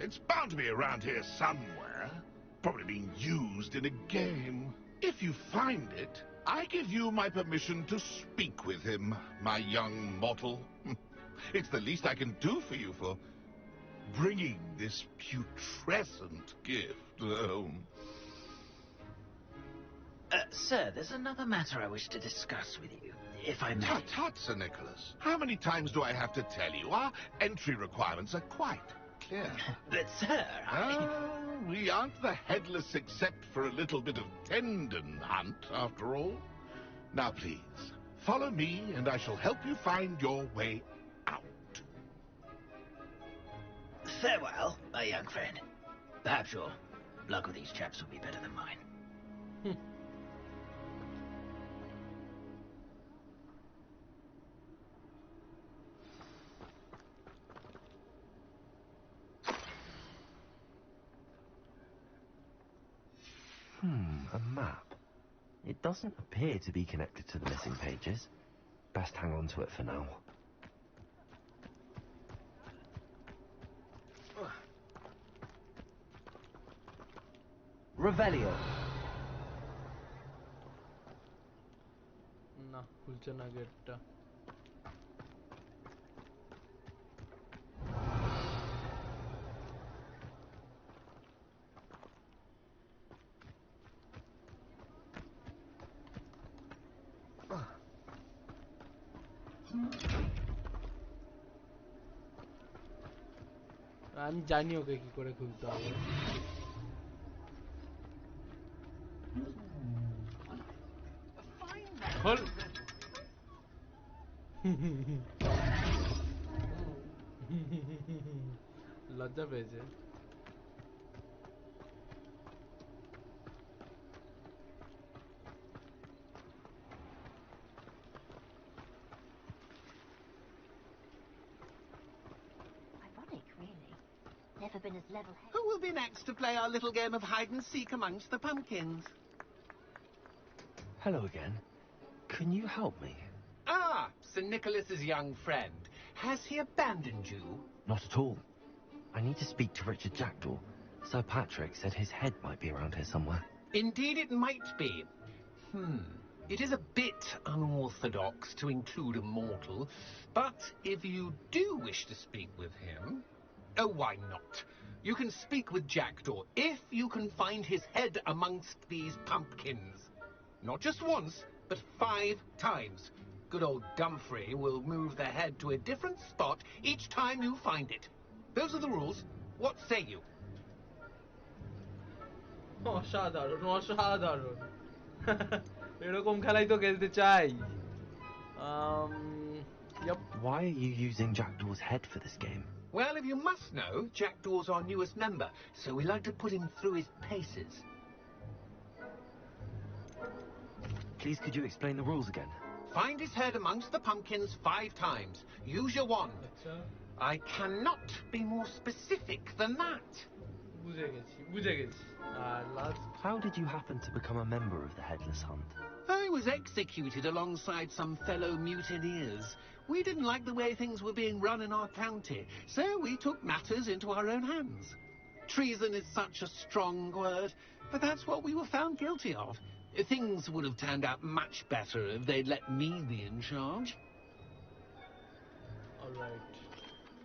Speaker 10: It's bound to be around here somewhere. Probably being used in a game. If you find it, I give you my permission to speak with him, my young mortal. It's the least I can do for you for bringing this putrescent gift home.
Speaker 11: Sir, there's another matter I wish to discuss with you, if I may.
Speaker 10: Tut, tut, Sir Nicholas. How many times do I have to tell you? Our entry requirements are quite clear.
Speaker 11: But, sir,
Speaker 10: we aren't the headless except for a little bit of tendon hunt, after all. Now, please, follow me, and I shall help you find your way out.
Speaker 11: Farewell, my young friend. Perhaps your luck with these chaps will be better than mine.
Speaker 4: A map. It doesn't appear to be connected to the missing pages. Best hang on to it for now.
Speaker 13: Revelio.
Speaker 1: না খুলছে না গেটটা আমি জানি ওকে কি করে খুলতে হবে খোল লজ্জা পেয়েছে
Speaker 15: Never been as level-headed.
Speaker 14: Who will be next to play our little game of hide-and-seek amongst the pumpkins?
Speaker 4: Hello again. Can you help me?
Speaker 14: Ah, Sir Nicholas's young friend. Has he abandoned you?
Speaker 4: Not at all. I need to speak to Richard Jackdaw. Sir Patrick said his head might be around here somewhere.
Speaker 14: Indeed it might be. It is a bit unorthodox to include a mortal, but if you do wish to speak with him... Oh, why not? You can speak with Jackdaw if you can find his head amongst these pumpkins. Not just once, but 5 times. Good old Dumfrey will move the head to a different spot each time you find it. Those are the rules. What say you?
Speaker 1: অসাধারণ অসাধারণ এরকম খেলাই তো খেলতে চাই Yep.
Speaker 4: Why are you using Jackdaw's head for this game?
Speaker 14: Well, if you must know, Jackdaw's our newest member, so we like to put him through his paces.
Speaker 4: Please, could you explain the rules again?
Speaker 14: Find his head amongst the pumpkins 5 times. Use your wand. I cannot be more specific than that.
Speaker 4: How did you happen to become a member of the Headless Hunt?
Speaker 14: I was executed alongside some fellow mutineers. We didn't like the way things were being run in our county, so we took matters into our own hands. Treason is such a strong word, but that's what we were found guilty of. Things would have turned out much better if they'd let me be in charge.
Speaker 1: All right.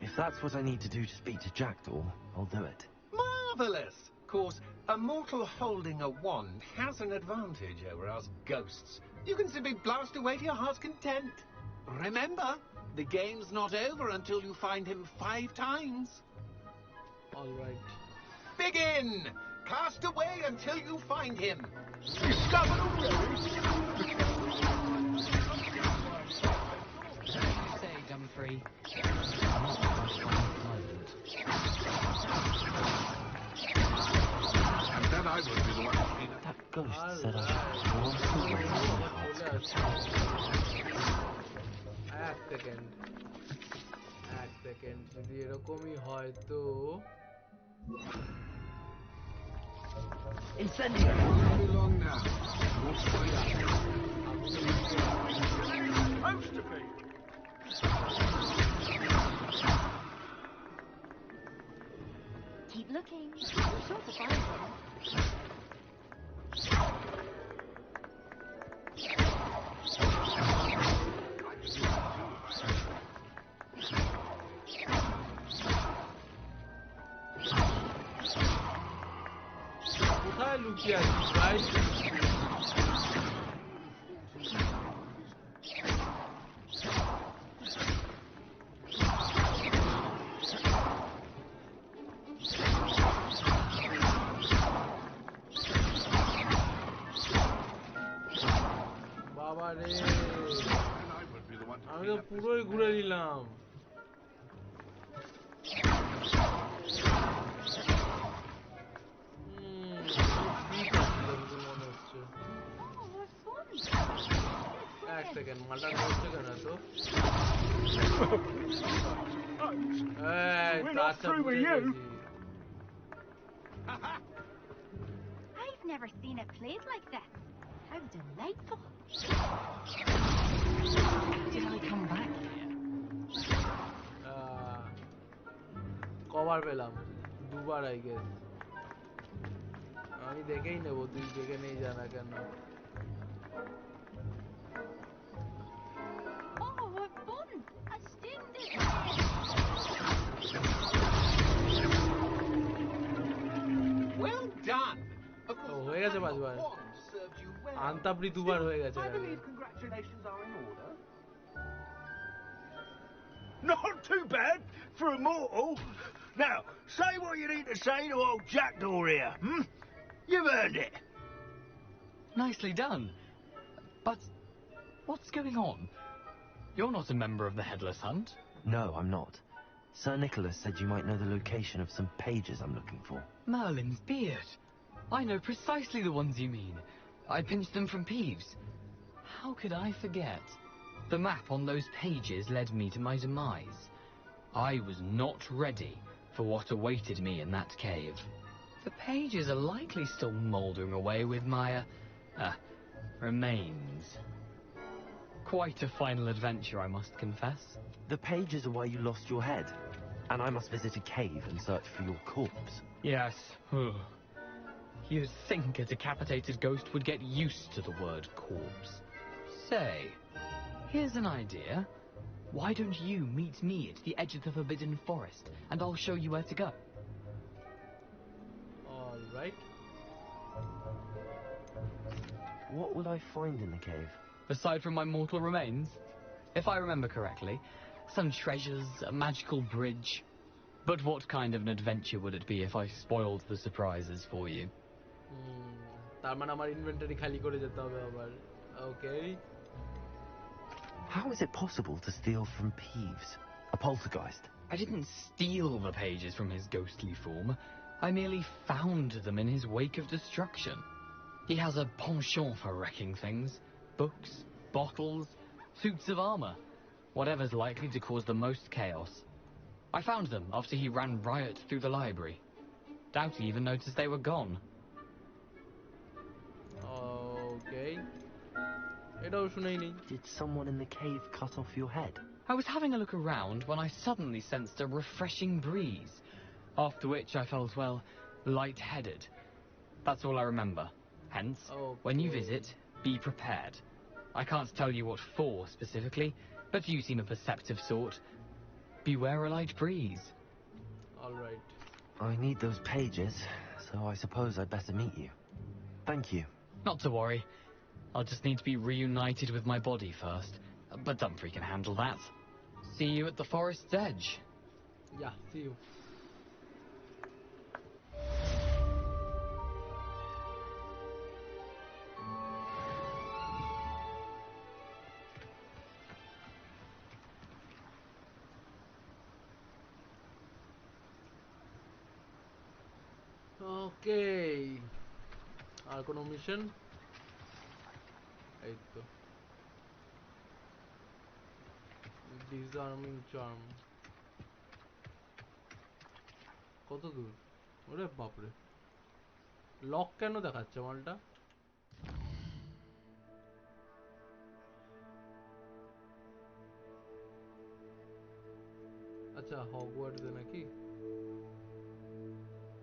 Speaker 4: If that's what I need to do to speak to Jackdaw, I'll do it.
Speaker 14: Marvellous! course, a mortal holding a wand has an advantage over us ghosts. You can simply blast away to your heart's content. Remember, the game's not over until you find him 5 times.
Speaker 1: All right.
Speaker 14: Begin! Cast away until you find him.
Speaker 16: Discovered already?
Speaker 13: Say, Dumfrey.
Speaker 10: And then I would be the one to clean up.
Speaker 4: That ghost said I should away my heart's content.
Speaker 1: এক second যদি এরকমই হয় তো
Speaker 11: Incendio!
Speaker 10: Too long now.
Speaker 16: Supposed to be.
Speaker 9: Keep looking. You're sure to find him.
Speaker 1: কোথায় লুকিয়ে আছিস ভাই? বাবা রে, আমি তো পুরোই ঘুরে নিলাম। এক সেকেন্ড, মালটা করছে কেন তো? আচ্ছা বুঝে গেছি।
Speaker 5: I've never seen it played like this. How delightful.
Speaker 11: Did I come back here?
Speaker 1: কবার পেলাম? 2বার আই গেস। আমি দেখেই নেব, তুই দেখে নেই জানা কেন।
Speaker 5: Oh, what fun! A stupid.
Speaker 14: Well done.
Speaker 1: ও হয়ে গেছে 5বার। আন্তাপড়ি 2বার হয়ে গেছে।
Speaker 14: I believe congratulations are in order.
Speaker 16: Not too bad for a mortal. Now, say what you need to say to old Jackdaw here, hmm? You've earned it.
Speaker 13: Nicely done. But what's going on? You're not a member of the Headless Hunt.
Speaker 4: No, I'm not. Sir Nicholas said you might know the location of some pages I'm looking for.
Speaker 13: Merlin's beard. I know precisely the ones you mean. I pinched them from Peeves. How could I forget? The map on those pages led me to my demise. I was not ready for what awaited me in that cave. The pages are likely still mouldering away with my, remains. Quite a final adventure, I must confess.
Speaker 4: The pages are where you lost your head, and I must visit a cave and search for your corpse.
Speaker 13: Yes. You'd think a decapitated ghost would get used to the word corpse. Say, here's an idea. Why don't you meet me at the edge of the Forbidden Forest, and I'll show you where to go?
Speaker 1: All right.
Speaker 4: What will I find in the cave?
Speaker 13: Aside from my mortal remains, if I remember correctly, some treasures, a magical bridge. But what kind of an adventure would it be if I spoiled the surprises for you?
Speaker 1: তার মানে আমার inventory খালি করে যেতে হবে আবার। Okay.
Speaker 4: How is it possible to steal from Peeves? A poltergeist?
Speaker 13: I didn't steal the pages from his ghostly form. I merely found them in his wake of destruction. He has a penchant for wrecking things. Books, bottles, suits of armor. Whatever's likely to cause the most chaos. I found them after he ran riot through the library. Doubt he even noticed they were gone.
Speaker 1: Okay. এটাও শুনেই নেই।
Speaker 4: Did someone in the cave cut off your head?
Speaker 13: I was having a look around when I suddenly sensed a refreshing breeze, after which I felt, well, light-headed. That's all I remember. Hence, when you visit, be prepared. I can't tell you what for specifically, but you seem a perceptive sort. Beware a light breeze.
Speaker 1: All right.
Speaker 4: I need those pages, so so I suppose I'd better meet you. Thank you.
Speaker 13: Not to worry. I'll just need to be reunited with my body first. But Dumfries can handle that. See you at the forest's edge.
Speaker 1: Yeah, see you. Okay. আর কোনো mission? এই তো ডিসআর্মিং charm. কত দূর? ওরে বাপরে, lock কেন দেখাচ্ছে মালটা? আচ্ছা হগওয়ার্টসে নাকি?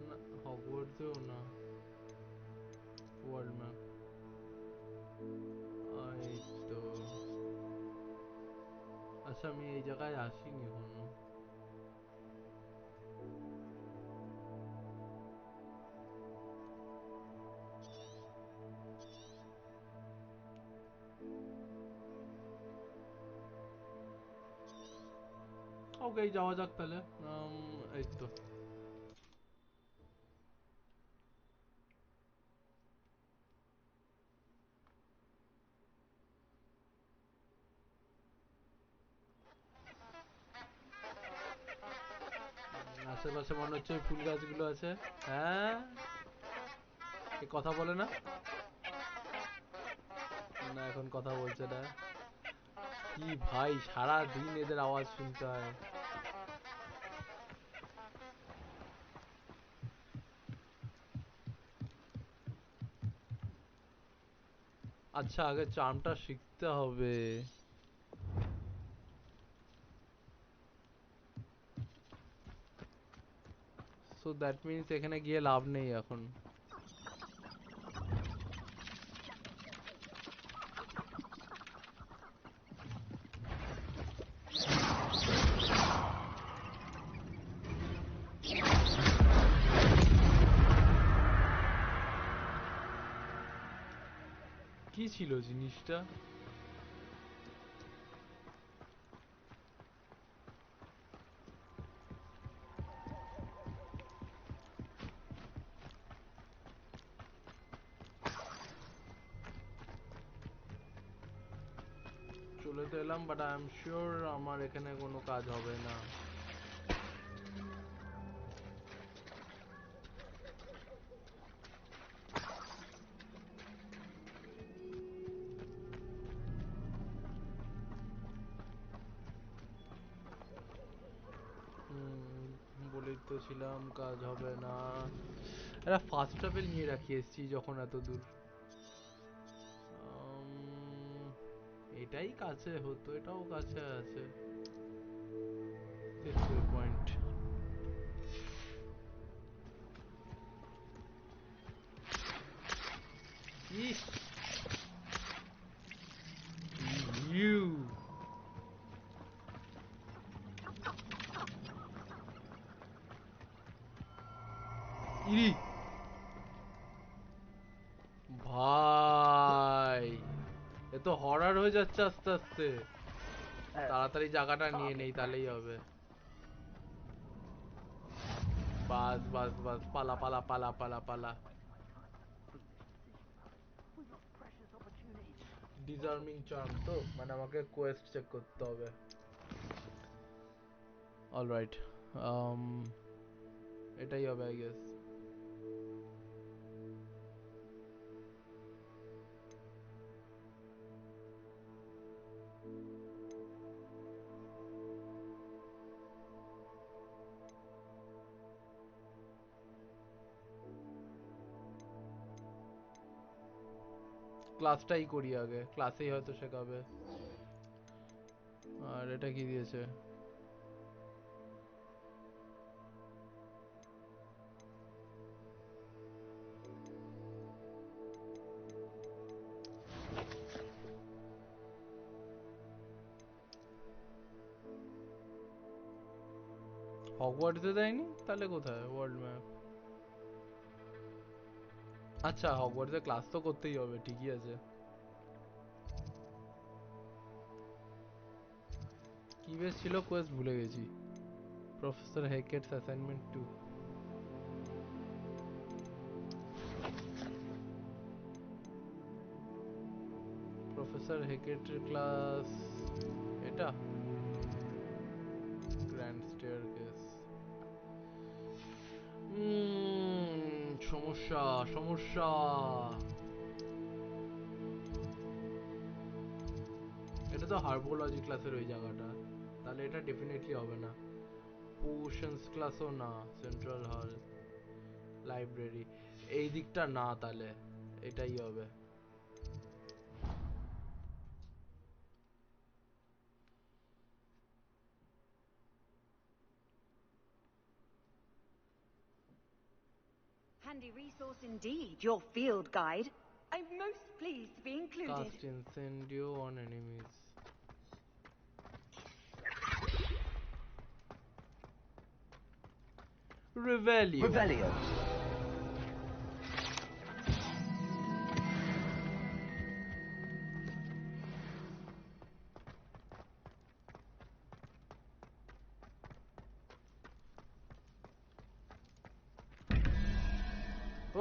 Speaker 1: না হগওয়ার্টসেও না। World map. এই তো। আচ্ছা আমি এই জায়গায় আসিনি এখনো। ওকে যাওয়া যাক তাহলে। এই তো আশেপাশে মনে হচ্ছে ফুল গাছগুলো আছে। হ্যাঁ কথা বলে না, না এখন কথা বলছে না। কি ভাই সারা দিন এদের আওয়াজ শুনতে হয়। আচ্ছা আগে চার্মটা শিখতে হবে। সো দ্যাট মিন্স এখানে গিয়ে লাভ নেই এখন। কি ছিল জিনিসটা? চলে তো এলাম, বাট আই এম শিওর আমার এখানে কোনো কাজ হবে না। বলেই তো ছিলাম কাজ হবে না। একটা ফাস্ট ট্রাভেল নিয়ে রাখি এসছি যখন এত দূর। এটাই কাছে হতো, এটাও কাছে আছে। পয়েন্ট ইউ ইরি ভাই, এ তো হরার হয়ে যাচ্ছে আস্তে আস্তে। তাড়াতাড়ি জায়গাটা নিয়ে নেই তাহলেই হবে। বাস বাস বাস, পালা পালা পালা পালা পালা। ডিজার্মিং চার্ম তো মানে আমাকে কোয়েস্ট চেক করতে হবে। অলরাইট, এটাই হবে আই গেস। ক্লাসটাই করি আগে, ক্লাসেই হয়তো শেখাবে। আর এটা কি দিয়েছে? হগওয়ার্টসে দেয়নি? তাহলে কোথায়? World map. আচ্ছা হগওয়ার্টসে ক্লাস তো করতেই হবে, ঠিকই আছে। কি বেশ ছিল কোয়েস্ট ভুলে গেছি। Professor Hecat's assignment 2। প্রফেসর হেকেটের ক্লাস এটা গ্র্যান্ড স্টেয়ারকেস। সমস্যা সমস্যা। এটা তো হার্বোলজি ক্লাসের ওই জায়গাটা, তাহলে এটা ডেফিনেটলি হবে না। পোশনস ক্লাসও না, সেন্ট্রাল হল, লাইব্রেরি এই দিকটা না, তাহলে এটাই হবে।
Speaker 5: Handy resource indeed, your field guide. I'm most pleased to be included.
Speaker 1: Cast incendio on enemies. Revelio.
Speaker 4: Revelio.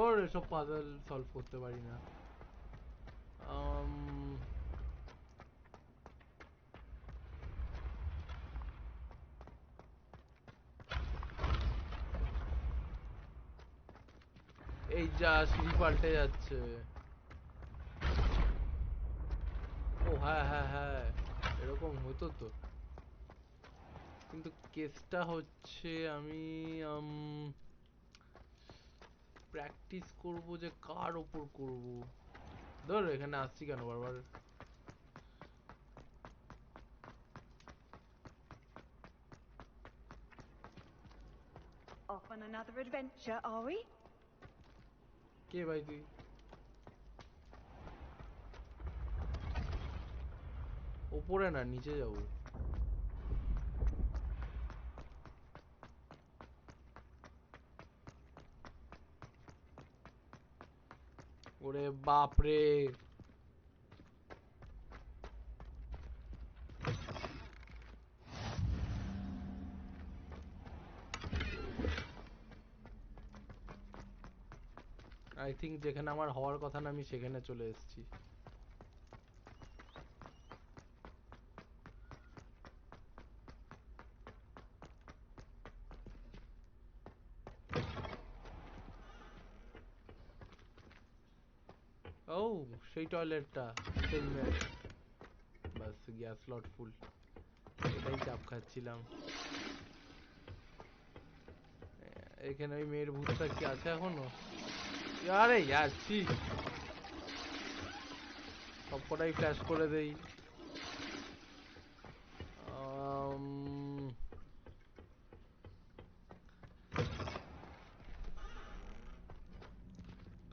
Speaker 1: ওর এসব পাজল সলভ করতে পারি না। এই যা সিঁড়ি পাল্টে যাচ্ছে। ও হ্যাঁ হ্যাঁ হ্যাঁ, এরকম হতো তো। কিন্তু কেসটা হচ্ছে আমি প্র্যাকটিস করব যে কার উপর করব। ধর এখানে আসছি কেন বারবার।
Speaker 5: Off on another adventure, are we?
Speaker 1: কে ভাই তুই? উপরে না নিচে যাব। ওরে বাপ রে, আই থিঙ্ক যেখানে আমার হওয়ার কথা না আমি সেখানে চলে এসেছি। ও সেই টয়লেটটা, বাস গ্যাস স্লট ফুল, এটাই চাপ খাচ্ছিলাম। এখানে ওই মেয়ের ভূতটা কি আছে এখনো? আরে যাচ্ছি, সবকটাই ফ্ল্যাশ করে দেই।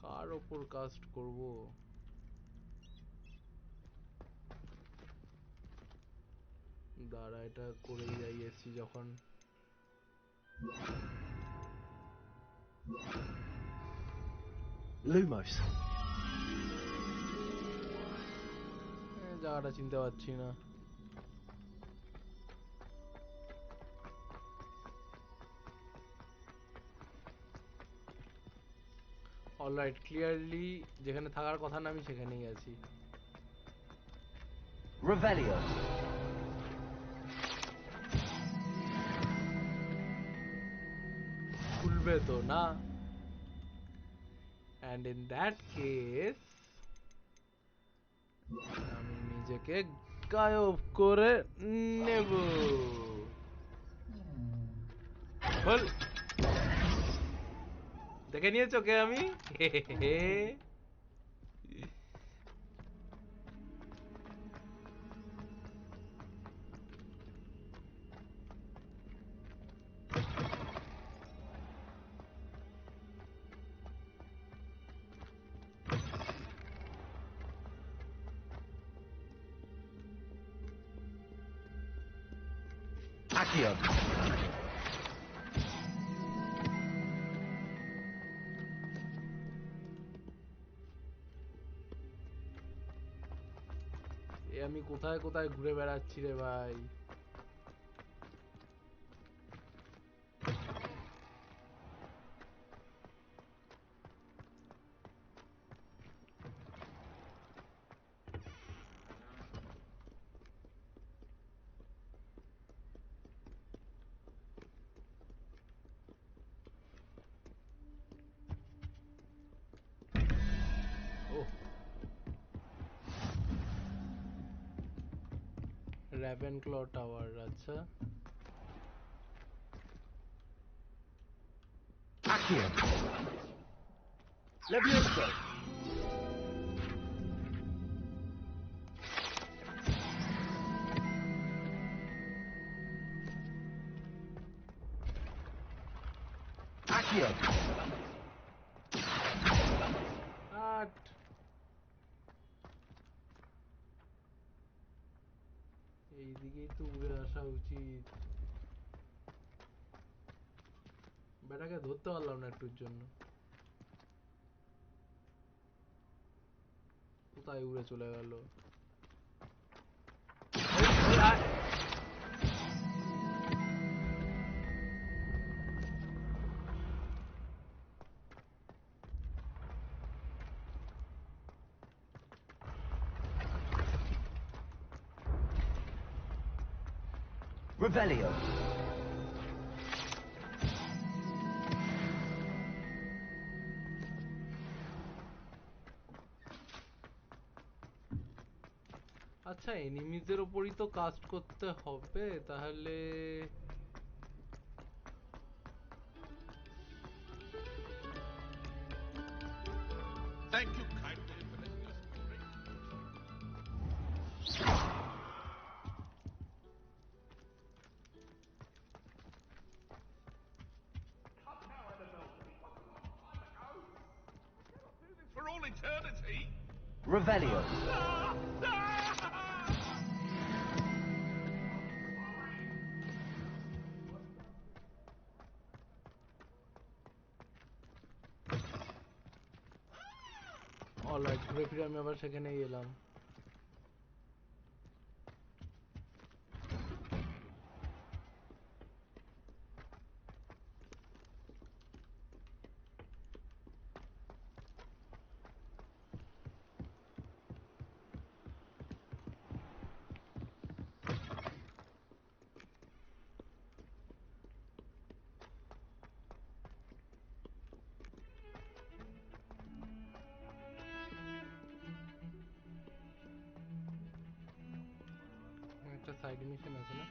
Speaker 1: কার ওপর কাস্ট করব? দাঁড়া, এটা করেই যাই এসছি যখন।
Speaker 4: Lumos.
Speaker 1: জায়গাটা চিনতে পারছি না। অলরাইট, ক্লিয়ারলি যেখানে থাকার কথা না আমি সেখানেই আছি।
Speaker 4: Revelio.
Speaker 1: খুলবে তো না? And in that case আমি নিজেকে গায়ব করে নেব। বল, দেখে নিয়েছো কে আমি?
Speaker 4: Accio.
Speaker 1: আমি কোথায় কোথায় ঘুরে বেড়াচ্ছি রে ভাই। Ravenclaw Tower, আচ্ছা।
Speaker 16: Accio. Levioso. Accio.
Speaker 1: এইদিকেই তো উড়ে আসা উচিত। বেটাকে ধরতে পারলাম না একটুর জন্য। কোথায় উড়ে চলে গেল?
Speaker 11: Revelio.
Speaker 1: আচ্ছা এনিমিজের উপরই তো কাস্ট করতে হবে তাহলে।
Speaker 8: Thank you kindly for letting us bring. For all eternity.
Speaker 11: Revelio.
Speaker 1: Alright ঘুরে ফিরে আমি আবার সেখানেই এলাম। একটা সাইড মিশন আছে না?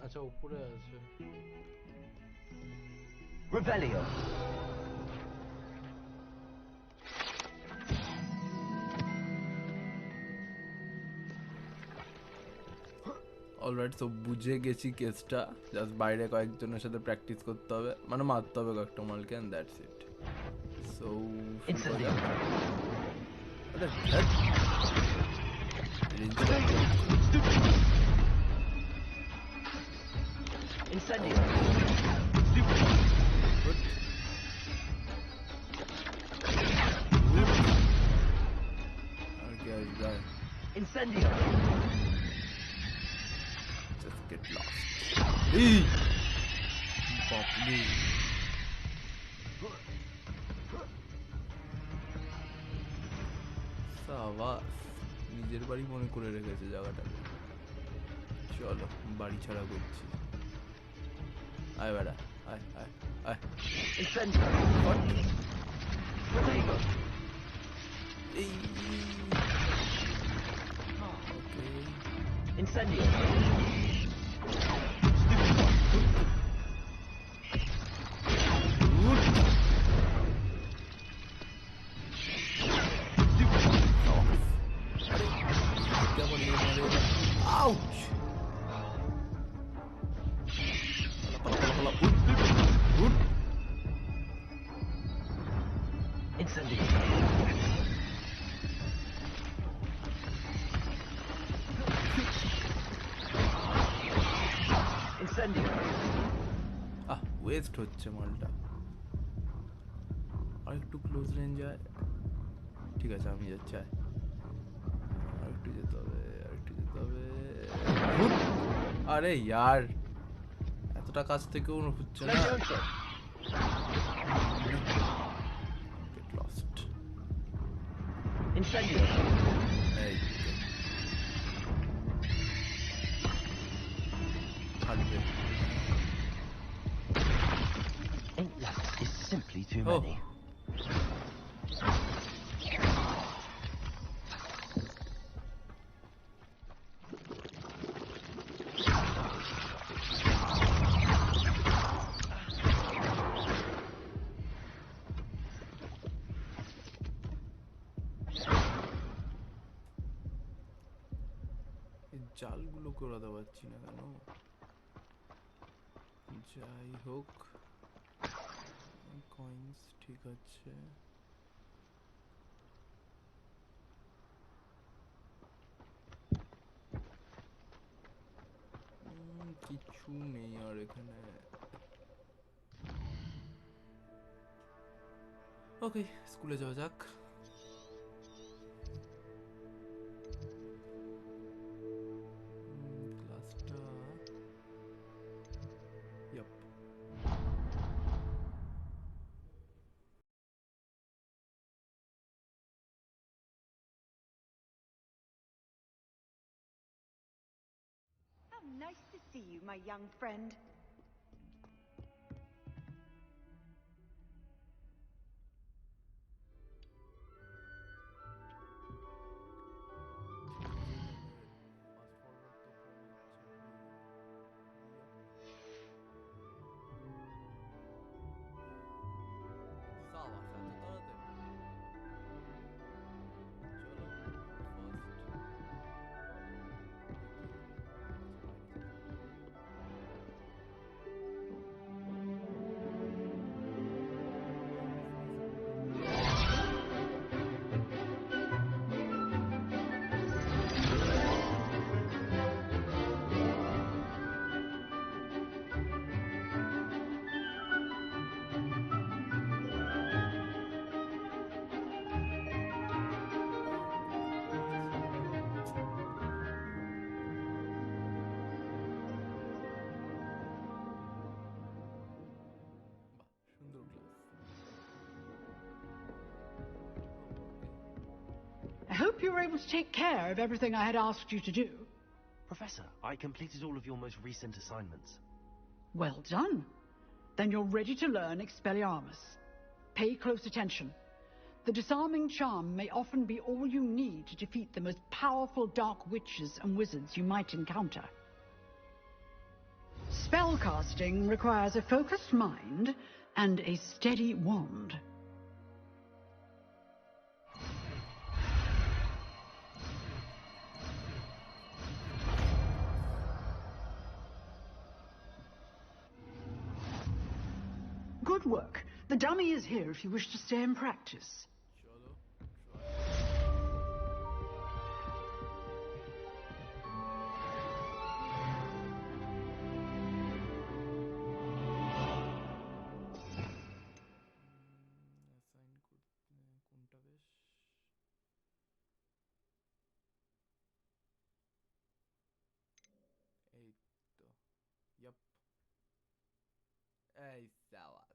Speaker 1: আচ্ছা উপরে আছে।
Speaker 11: Revelio.
Speaker 1: অলরাইট তো বুঝে গেছি কেসটা, জাস্ট বাইরে কয়েকজনের সাথে প্র্যাকটিস করতে হবে, মানে মারতে হবে কয়েকটা মালকে and that's it. So
Speaker 11: Incendio.
Speaker 1: Okay, guys.
Speaker 11: Incendio.
Speaker 1: Just get lost. Hey! Pop me. সাবাস, নিজের বাড়ি মনে করে রেখেছে জায়গাটাকে। চলো বাড়ি ছাড়া করছি। আয় বেড়া, আয় আয় আয়।
Speaker 11: Incendio.
Speaker 1: What?
Speaker 11: Revelio.
Speaker 1: এই ওকে।
Speaker 11: Incendio.
Speaker 1: Ouch!
Speaker 11: Incendio. Incendio.
Speaker 1: West হচ্ছে মালটা। আর একটু ক্লোজ রেঞ্জ যায়। ঠিক আছে আমি যাচ্ছি। যেতে হবে, আরেকটু যেতে হবে। আরে यार এতটা কাছ থেকেও হচ্ছে না। Get lost.
Speaker 11: Incendio.
Speaker 1: এই হাঁটবে।
Speaker 4: Ink left is simply too
Speaker 1: Oh.
Speaker 4: many.
Speaker 1: এই জালগুলো করাতে পারছি না কেন? যাই হোক, কয়েন্স ঠিক আছে। কিছু নেই আর এখানে। ওকে, স্কুলে যাওয়া যাক। ক্লাসটা yup.
Speaker 5: How nice to see you, my young friend.
Speaker 6: I hope you were able to take care of everything I had asked you to do.
Speaker 4: Professor, I completed all of your most recent assignments.
Speaker 6: Well done. Then you're ready to learn Expelliarmus. Pay close attention. The disarming charm may often be all you need to defeat the most powerful dark witches and wizards you might encounter. Spellcasting requires a focused mind and a steady wand. Good work. The dummy is here if you wish to stay and practice.
Speaker 1: Yep. Ej, zawas.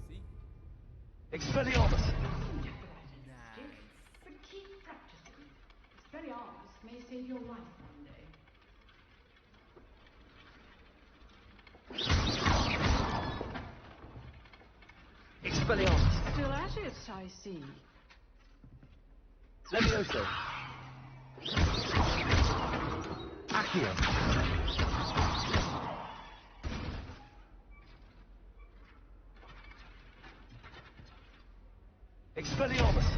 Speaker 1: See?
Speaker 11: Expelliarmus!
Speaker 1: Nice.
Speaker 6: But keep practicing. Expelliarmus may save your life one day.
Speaker 11: Expelliarmus!
Speaker 6: Still at it, I see.
Speaker 11: Levioso! Accio! Expelliarmus!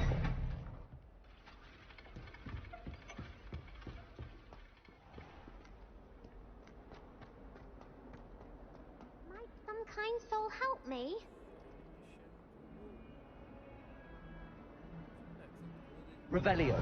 Speaker 7: Might some kind soul help me?
Speaker 11: Revelio!